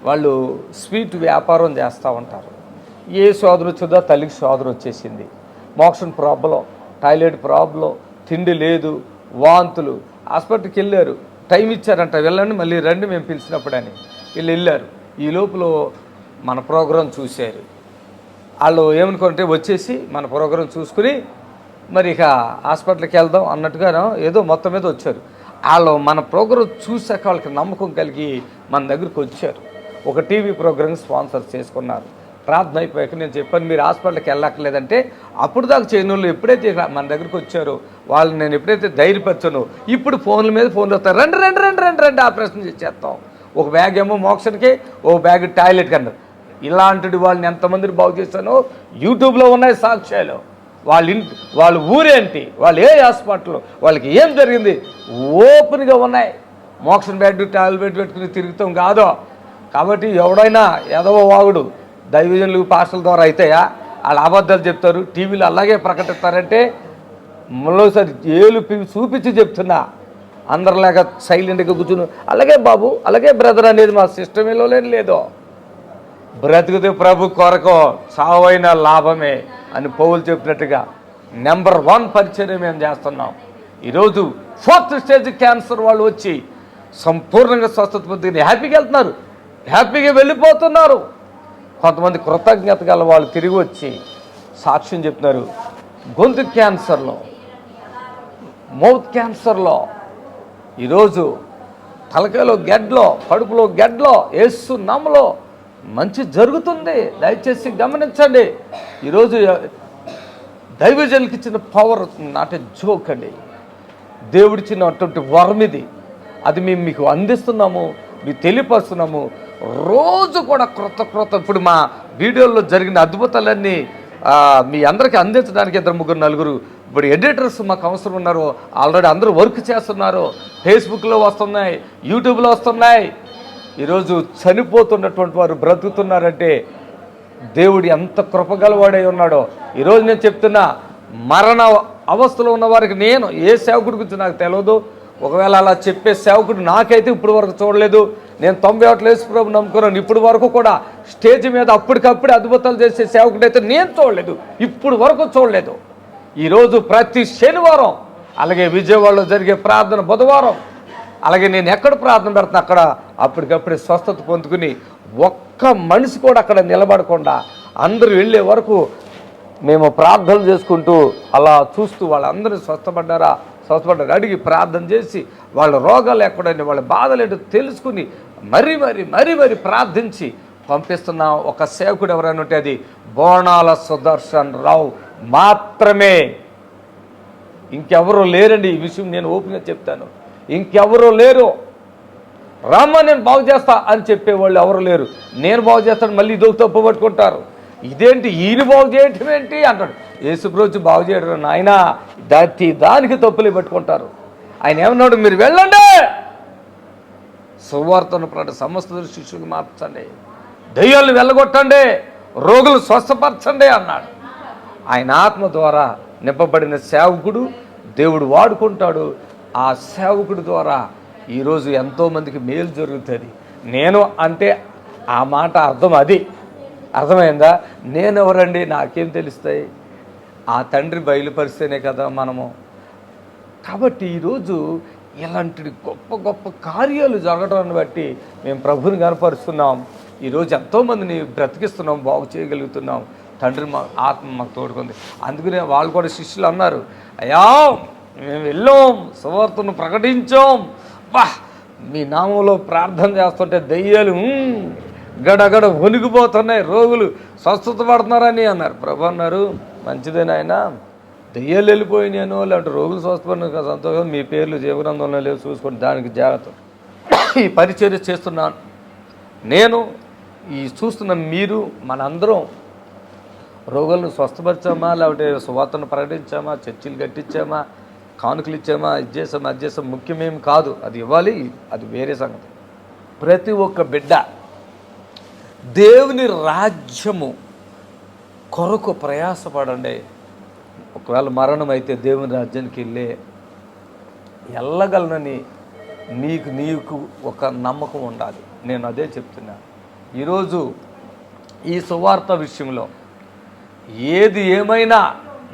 వాళ్ళు స్వీట్ వ్యాపారం చేస్తూ ఉంటారు. ఏ సోదరు వచ్చిందో తల్లికి సోదరు వచ్చేసింది. మోక్షం ప్రాబ్లం, టాయిలెట్ ప్రాబ్లం, తిండి లేదు, వాంతులు. హాస్పిటల్కి వెళ్ళారు, టైం ఇచ్చారంట, వెళ్ళండి మళ్ళీ రండి మేము పిలిచినప్పుడని. వీళ్ళు వెళ్ళారు. ఈ లోపల మన ప్రోగ్రాం చూశారు. వాళ్ళు ఏమనుకుంటే వచ్చేసి మన ప్రోగ్రాం చూసుకుని మరి ఇక హాస్పిటల్కి వెళ్దాం అన్నట్టుగా ఏదో మొత్తం మీద వచ్చారు. వాళ్ళు మన ప్రోగ్రాం చూసాక వాళ్ళకి నమ్మకం కలిగి మన దగ్గరికి వచ్చారు. ఒక టీవీ ప్రోగ్రామ్ స్పాన్సర్ చేసుకున్నారు. ప్రార్థన అయిపోయాక నేను చెప్పాను, మీరు హాస్పిటల్కి వెళ్ళక్కర్లేదంటే అప్పుడు దాకా చేయని వాళ్ళు ఎప్పుడైతే మన దగ్గరికి వచ్చారో వాళ్ళు నేను ఎప్పుడైతే ధైర్యపరచానో ఇప్పుడు ఫోన్ల మీద ఫోన్లు వస్తారు, రండి రండి రండి రండి రండి ఆపరేషన్ చేసేస్తాం. ఒక బ్యాగ్ ఏమో మోక్షన్కి, ఓ బ్యాగ్ టాయిలెట్కి అన్నారు. ఇలాంటి వాళ్ళని ఎంతమందిని బాగు చేస్తానో యూట్యూబ్లో ఉన్నాయి సాక్ష్యాలు. వాళ్ళ ఊరేంటి, వాళ్ళు ఏ హాస్పిటల్, వాళ్ళకి ఏం జరిగింది ఓపెన్గా ఉన్నాయి. మోక్షం బెడ్ టాయిలెట్ పెట్టుకుని తిరుగుతాం కాదో. కాబట్టి ఎవడైనా ఎదవ వాగుడు దైవజనులు పాస్టర్ల ద్వారా అయితాయా? వాళ్ళు అబద్ధాలు చెప్తారు, టీవీలో అలాగే ప్రకటిస్తారంటే మరోసారి ఏలు చూపించి చెప్తున్నా. అందరిలాగా సైలెంట్గా కూర్చుని అలాగే బాబు అలాగే బ్రదర్ అనేది మా సిస్టమేలో లేదో. బ్రతుకుతే ప్రభు కొరకు సావైన లాభమే అని పౌలు చెప్పినట్టుగా నెంబర్ 1 పరిచయం మేము చేస్తున్నాం. ఈరోజు 4th స్టేజ్ క్యాన్సర్ వాళ్ళు వచ్చి సంపూర్ణంగా స్వస్థత పొంది హ్యాపీగా వెళ్తున్నారు, హ్యాపీగా వెళ్ళిపోతున్నారు. కొంతమంది కృతజ్ఞత గల వాళ్ళు తిరిగి వచ్చి సాక్ష్యం చెప్తున్నారు. గొంతు క్యాన్సర్లో, మౌత్ క్యాన్సర్లో, ఈరోజు తలకాయలో గెడ్లో, కడుపులో గెడ్లో, యేసు నామములో మంచి జరుగుతుంది. దయచేసి గమనించండి. ఈరోజు దైవజనులకి ఇచ్చిన పవర్ నాట్ ఏ జోక్ అండి. దేవుడిచ్చినటువంటి వరం ఇది. అది మేము మీకు అందిస్తున్నాము, మీకు తెలియపరుస్తున్నాము. రోజు కూడా క్రొత్త ఇప్పుడు మా వీడియోల్లో జరిగిన అద్భుతాలన్నీ మీ అందరికీ అందించడానికి 2, 3, 4 ఇప్పుడు ఎడిటర్స్ మాకు అవసరం ఉన్నారు. ఆల్రెడీ అందరూ వర్క్ చేస్తున్నారు. ఫేస్బుక్లో వస్తున్నాయి, యూట్యూబ్లో వస్తున్నాయి. ఈరోజు చనిపోతున్నటువంటి వారు బ్రతుకుతున్నారంటే దేవుడు ఎంత కృపగలవాడై ఉన్నాడో. ఈరోజు నేను చెప్తున్నా, మరణ అవస్థలో ఉన్న వారికి నేను ఏ సేవకుడి గురించి నాకు తెలియదు, ఒకవేళ అలా చెప్పే సేవకుడు నాకైతే ఇప్పుడు వరకు చూడలేదు. నేను 91 యేసు ప్రభు నమ్ముకున్నాను. ఇప్పుడు వరకు కూడా స్టేజ్ మీద అప్పటికప్పుడు అద్భుతాలు చేసే సేవకుడు అయితే నేను చూడలేదు, ఇప్పుడు వరకు చూడలేదు. ఈరోజు ప్రతి శనివారం, అలాగే విజయవాడలో జరిగే ప్రార్థన బుధవారం, అలాగే నేను ఎక్కడ ప్రార్థన పెడుతున్నా అక్కడ అప్పటికప్పుడే స్వస్థత పొందుకుని ఒక్క మనిషి కూడా అక్కడ నిలబడకుండా అందరూ వెళ్ళే వరకు మేము ప్రార్థనలు చేసుకుంటూ అలా చూస్తూ వాళ్ళందరూ స్వస్థపడ్డారు అడిగి ప్రార్థన చేసి వాళ్ళ రోగాలు ఎక్కడని వాళ్ళ బాధలు ఏంటో తెలుసుకుని మరీ ప్రార్థించి పంపిస్తున్న ఒక సేవకుడు ఎవరైనా ఉంటే అది బోనాల సుదర్శన్ రావు మాత్రమే. ఇంకెవరూ లేరండి. ఈ విషయం నేను ఓపెన్గా చెప్తాను. ఇంకెవరూ లేరు. రామ్మ నేను బాగు చేస్తా అని చెప్పేవాళ్ళు ఎవరు లేరు. నేను బాగు చేస్తాను మళ్ళీ ఇదొక తప్పు పట్టుకుంటారు. ఇదేంటి ఈయన బాగు చేయటం ఏంటి అంటాడు. యేసుప్రభు బాగు చేయడం ఆయన దానికి తప్పులే పెట్టుకుంటారు. ఆయన ఏమన్నాడు, మీరు వెళ్ళండి, సువార్తను ప్రకటి సమస్త శిష్యులకు మార్చండి, దయ్యాలను వెళ్ళగొట్టండి, రోగులు స్వస్థపరచండి అన్నాడు. ఆయన ఆత్మ ద్వారా నింపబడిన సేవకుడు దేవుడు వాడుకుంటాడు. ఆ సేవకుడి ద్వారా ఈరోజు ఎంతోమందికి మేలు జరుగుతుంది. నేను అంటే ఆ మాట అర్థం అది అర్థమైందా? నేనెవరండి, నాకేం తెలుస్తాయి? ఆ తండ్రి బయలుపరిస్తేనే కదా మనము. కాబట్టి ఈరోజు ఇలాంటి గొప్ప గొప్ప కార్యాలు జరగడాన్ని బట్టి మేము ప్రభుని కనపరుస్తున్నాం. ఈరోజు ఎంతోమందిని బ్రతికిస్తున్నాం, బాగు చేయగలుగుతున్నాం. తండ్రి మా ఆత్మ మాకు తోడుకుంది. అందుకనే వాళ్ళు కూడా శిష్యులు అన్నారు, అయ్యా మేము వెళ్ళాం, సువార్తను ప్రకటించాం, బా మీ నామంలో ప్రార్థన చేస్తుంటే దయ్యాలు గడగడ వణిగిపోతున్నాయి, రోగులు స్వస్థత పడుతున్నారని అన్నారు. ప్రభు అన్నారు, మంచిదేనా ఆయన, దయ్యాలు వెళ్ళిపోయినాను లేదంటే రోగులు స్వస్థపడిన సంతోషం, మీ పేర్లు జీవగ్రంథంలో లేవు చూసుకోండి, దానికి జాగ్రత్త. ఈ పరిచర్య చేస్తున్నాను నేను, ఈ చూస్తున్న మీరు, మనందరం రోగులను స్వస్థపరిచామా, లేకపోతే సువార్తను ప్రకటించామా, చర్చిలు కట్టించామా, కానుకలు ఇచ్చామా, ఇది చేసాం ముఖ్యమేం కాదు. అది ఇవ్వాలి, అది వేరే సంగతి. ప్రతి ఒక్క బిడ్డ దేవుని రాజ్యము కొరకు ప్రయాసపడండి. ఒకవేళ మరణం అయితే దేవుని రాజ్యానికి వెళ్ళగలనని నీకు ఒక నమ్మకం ఉండాలి. నేను అదే చెప్తున్నా. ఈరోజు ఈ సువార్త విషయంలో ఏది ఏమైనా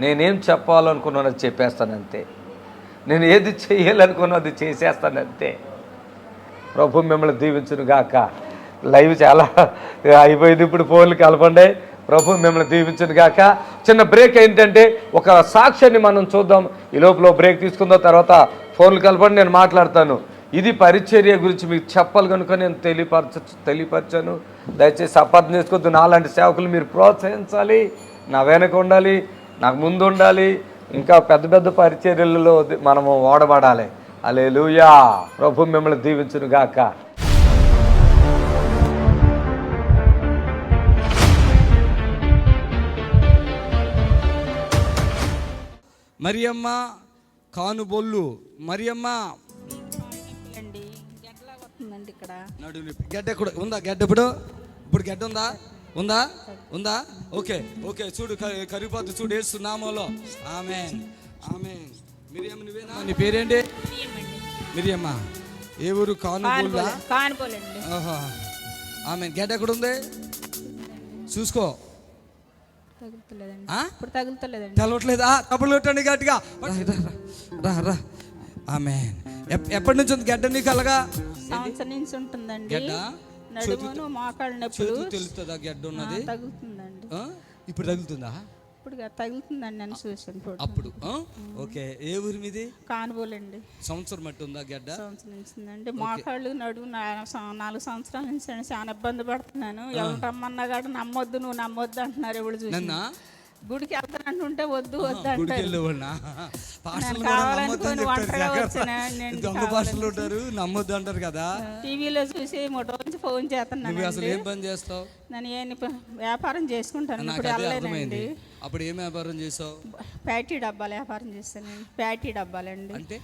నేనేం చెప్పాలనుకున్నానో అది చెప్పేస్తానంతే, నేను ఏది చేయాలనుకున్నా అది చేసేస్తానంతే. ప్రభు మిమ్మల్ని దీవించును గాక. లైవ్ చాలా అయిపోయింది, ఇప్పుడు ఫోన్లు కలపండి. ప్రభు మిమ్మల్ని దీవించును గాక. చిన్న బ్రేక్ ఏంటంటే ఒక సాక్ష్యాన్ని మనం చూద్దాం. ఈ లోపల బ్రేక్ తీసుకుందాం, తర్వాత ఫోన్లు కలపండి, నేను మాట్లాడతాను. ఇది పరిచర్య గురించి మీకు చెప్పాలి కనుక నేను తెలియపరచాను. దయచేసి అపార్థం చేసుకోవద్దు. నాలాంటి సేవకులు మీరు ప్రోత్సహించాలి, నా వెనక ఉండాలి, నాకు ముందు ఉండాలి. ఇంకా పెద్ద పెద్ద పరిచర్యలలో మనము వాడబడాలి. హల్లెలూయా. ప్రభు మిమ్మల్ని దీవించును గాక. మరియమ్మ కానుబొల్లు. మరియమ్మ నడు గడ్డ కూడా ఉందా? గడ్డ ఇప్పుడు గడ్డ ఉందా? ఓకే చూడు, కరిగిపోద్దు చూడు, యేసు నామములో. ఆమేన్. మిరియమ్మ నువ్వేనా? నీ పేరేంటి? మిరియమ్మ. ఏ ఊరు? కానుబొల్లా? ఓహో. ఆమేన్. గడ్డ ఎక్కడ ఉంది చూసుకో. తెలవట్లేదా? తప్పులు కొట్టండి గట్టిగా. రా. ఆమేన్. ఎప్పటి నుంచి ఉంది గడ్డ నీకు? అలాగా సంవత్సరం నుంచి ఉంటుందండి. గడ్డ తెలుస్తుందా గడ్డ ఉన్నది? తగులుతుందండి. ఇప్పుడు తగులుతుందా? ఇప్పుడు తగులుతుందండి నేను చూసాను అప్పుడు. ఓకే. ఏ ఊరి మీది? కానుబోలండి. సంవత్సరం మట్టి ఉందా గడ్డ? సంవత్సరం నుంచి మోకాళ్ళు నడువు 4 సంవత్సరాల నుంచి చాలా ఇబ్బంది పడుతున్నాను. ఎవరు రమ్మన్నా కాదు నమ్మొద్దు, నువ్వు నమ్మొద్దు అంటున్నారు. ఎవరు చూసి గుడికి వెళ్తానంటుంటే వద్దు అంటారు. దొంగ భాషలు ఉంటారు, నమ్మొద్దు అంటారు కదా. టీవీలో చూసి మొట్టమొదటి ఫోన్ చేస్తున్నాను. అసలు ఏం పని చేస్తావు? నేను వ్యాపారం చేసుకుంటాను. ఇప్పుడు వెళ్ళలేనండి. అప్పుడు ఏం వ్యాపారం చేసావు? ప్యాటీ డబ్బాలు వ్యాపారం చేస్తాను. ప్యాటీ డబ్బాలండి అంటే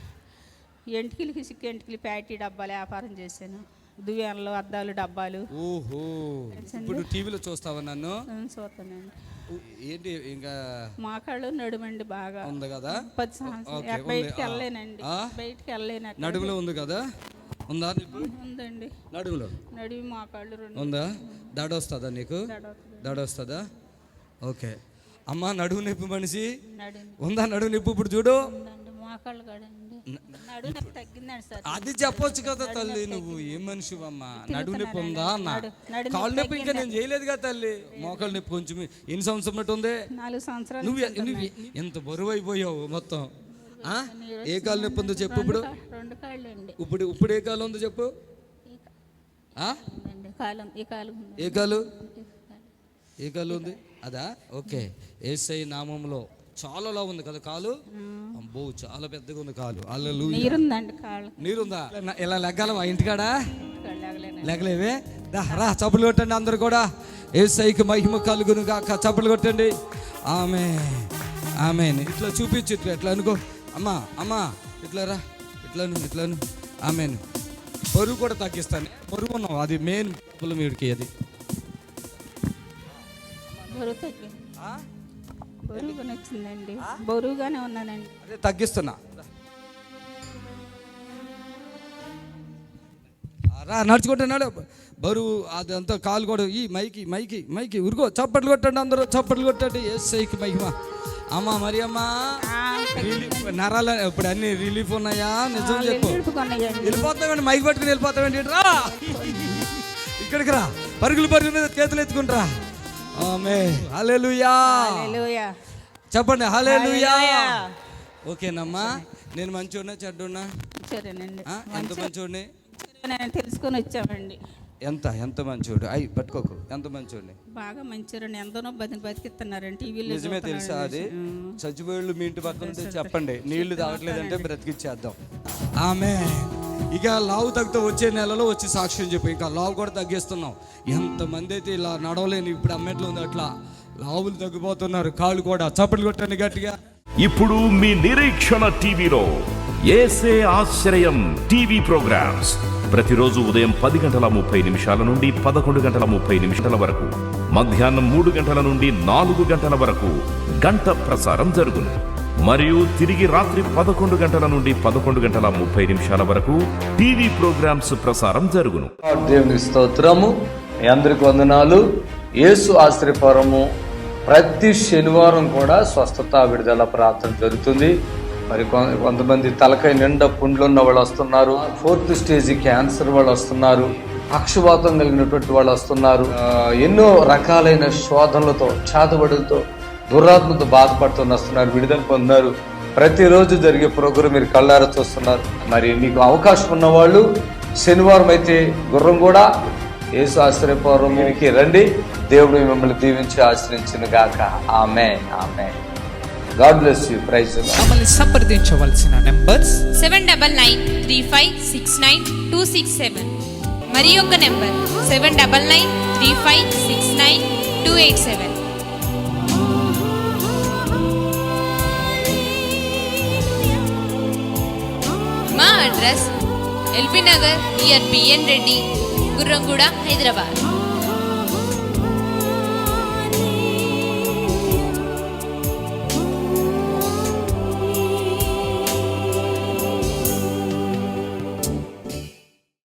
ఎంటికలకి సిక్కు ఎంటికలు ప్యాటీ డబ్బాలు వ్యాపారం చేశాను. దువ్యాన్లు, అద్దాలు, డబ్బాలు. ఓహో. ఇప్పుడు టీవీలో చూస్తావా నన్ను? చూస్తానండి. ఏంటి ఇంకా మోకాళ్ళు నడుమండి బాగా ఉంది కదా 10 సంవత్సరాలు బయటికి వెళ్ళలేనండి, బయటికి వెళ్ళలేను. నడుములో ఉంది కదా, ఉందా ఉందండి నడుములో? నడివి మోకాళ్ళు 2 ఉందా? దడ వస్తుందా నీకు? దడ వస్తుందా? ఓకే అమ్మ, నడుము నొప్పి మనిషి ఉందా? నడుము నొప్పి ఇప్పుడు చూడు, మోకాళ్ళు కడండి, నడుము నొప్పి తగ్గిందండి సార్. అది చెప్పొచ్చు కదా తల్లి, నువ్వు ఏం మనిషివమ్మా? నడుము నొప్పి ఉందా అన్న? కాళ్ళు నొప్పి ఇంకా నేను చేయలేదు కదా తల్లి. మోకాళ్ళు నొప్పి కొంచెం ఎన్ని సంవత్సరం బట్టి ఉంది? 4 సంవత్సరాలు. నువ్వు ఎంత బరువు అయిపోయావు మొత్తం. ఏ కాలు నొప్పి ఉందో చెప్పు ఇప్పుడు. 2 కాళ్ళు అండి. ఇప్పుడు ఏ కాలు ఉందో చెప్పు. ఏ కాలు? ఏ కాలు ఉంది? అదా? ఓకే. యేసయ్య నామములో చాలా లావు ఉంది కదా కాలు. అబ్బో చాలా పెద్దగా ఉంది కాలు. హల్లెలూయా. నీరుందండి కాళ్ళు. నీరుందా? ఇలా లెగ్గాలవా ఇంటికాడ? లెగలేవే? రా చప్పులు కొట్టండి అందరు కూడా. యేసయ్యకి మహిమ కలుగును గాక. చప్పులు కొట్టండి. ఆమేన్. ఇట్లా చూపించు, ఇట్లా అనుకో. అమ్మా ఇట్లా రా, ఇట్లాను. ఆమేన్. బరువు కూడా తగ్గిస్తాను. బరువు ఉన్నావు, అది మెయిన్ ప్రాబ్లం వీడికి. అది బరువు తగ్గింది, బరువుగానే వచ్చిందండి, బరువుగానే ఉన్నానండి. అదే తగ్గిస్తున్నా. రా నడుచుకుంటున్నాడు. బరువు అదంతా కాలు కూడా. ఈ మైకి ఉరుకో. చప్పట్లు కొట్టండి అందరూ, చప్పట్లు కొట్టండి. యేసయ్యకి మహిమ. అమ్మా మరి అమ్మా, నరాల ఇప్పుడు అన్ని రిలీఫ్ ఉన్నాయా? నిజం చెప్పు. వెళ్ళిపోతామండి, మైక్ పట్టుకుని వెళ్ళిపోతామండి. రా ఇక్కడికి రా, పరుగుల మీద చేతులు ఎత్తుకుంటారా. ఆమేన్. హల్లెలూయా. చెప్పండి హల్లెలూయా. ఓకేనమ్మా. నేను మంచోడినా చెడ్డోడినా? సరేనండి, ఎంత మంచోడిని తెలుసుకొని వచ్చామండి. ఎంత మంచోడు. అయ్యి పట్టుకోకు. ఎంత మంచోడిని? బాగా మంచోరండి. ఎంతనో బతికిస్తున్నారండి టీవీలో. నిజమే తెలుసా? అది చచ్చిపోయేళ్ళు మీ ఇంటి పక్కన ఉంటే చెప్పండి, నీళ్లు తాగట్లేదంటే బ్రతికిచ్చేద్దాం. ఆమేన్. ఇక లావు తగ్గుతూ వచ్చే నెలలో వచ్చి సాక్ష్యం చెప్పు. ఇంకా లావు కూడా తగ్గిస్తున్నాం. ఎంతమంది అయితే ఇలా నడవలేని ఇప్పుడు అమ్మేట్లో ఉంది, అట్లా లావులు తగ్గిపోతున్నారు. కాళ్ళు కూడా. చప్పట్లు కొట్టండి గట్టిగా. ఇప్పుడు మీ నిరీక్షణ టీవీలో యేసే ఆశ్రయం టీవీ ప్రోగ్రామ్స్ ప్రతిరోజు ఉదయం 10:30 నుండి 11:30 వరకు, మధ్యాహ్నం 3 గంటల నుండి 4 గంటల వరకు గంట ప్రసారం జరుగును. మరియు తిరిగి రాత్రి 11 గంటల నుండి 11:30 వరకు టీవీ ప్రోగ్రామ్స్ ప్రసారం జరుగును. దేవునికి స్తోత్రము. మీ అందరికి వందనాలు. యేసు ఆశ్రయపురము ప్రతి శనివారం కూడా స్వస్థత విడుదల ప్రార్థన జరుగుతుంది. మరి కొంతమంది తలకాయ నిండా పుండ్లు ఉన్న వాళ్ళు వస్తున్నారు, 4th స్టేజ్ క్యాన్సర్ వాళ్ళు వస్తున్నారు, పక్షవాతం కలిగినటువంటి వాళ్ళు వస్తున్నారు, ఎన్నో రకాలైన శోధనలతో, చేతబడులతో, దురాత్మతో బాధపడుతూ వస్తున్నారు, విడుదల పొందారు. ప్రతిరోజు జరిగే ప్రోగ్రాం మీరు కళ్ళారా చూస్తున్నారు. మరి మీకు అవకాశం ఉన్నవాళ్ళు శనివారం అయితే గుర్రం కూడా యేసు ఆశ్రయపురం మీరికి రండి. దేవుడు మిమ్మల్ని దీవించి ఆశ్రయించును గాక. ఆమేన్. God bless you. Praise the Lord. మమ్మల్ని సంప్రదించవలసిన నంబర్స్ 7993569267 మరి ఒక నంబర్ 7993569287. మా అడ్రస్ ఎల్బీ నగర్ నియర్ బిఎన్ రెడ్డి, గుర్రంగూడ, హైదరాబాద్.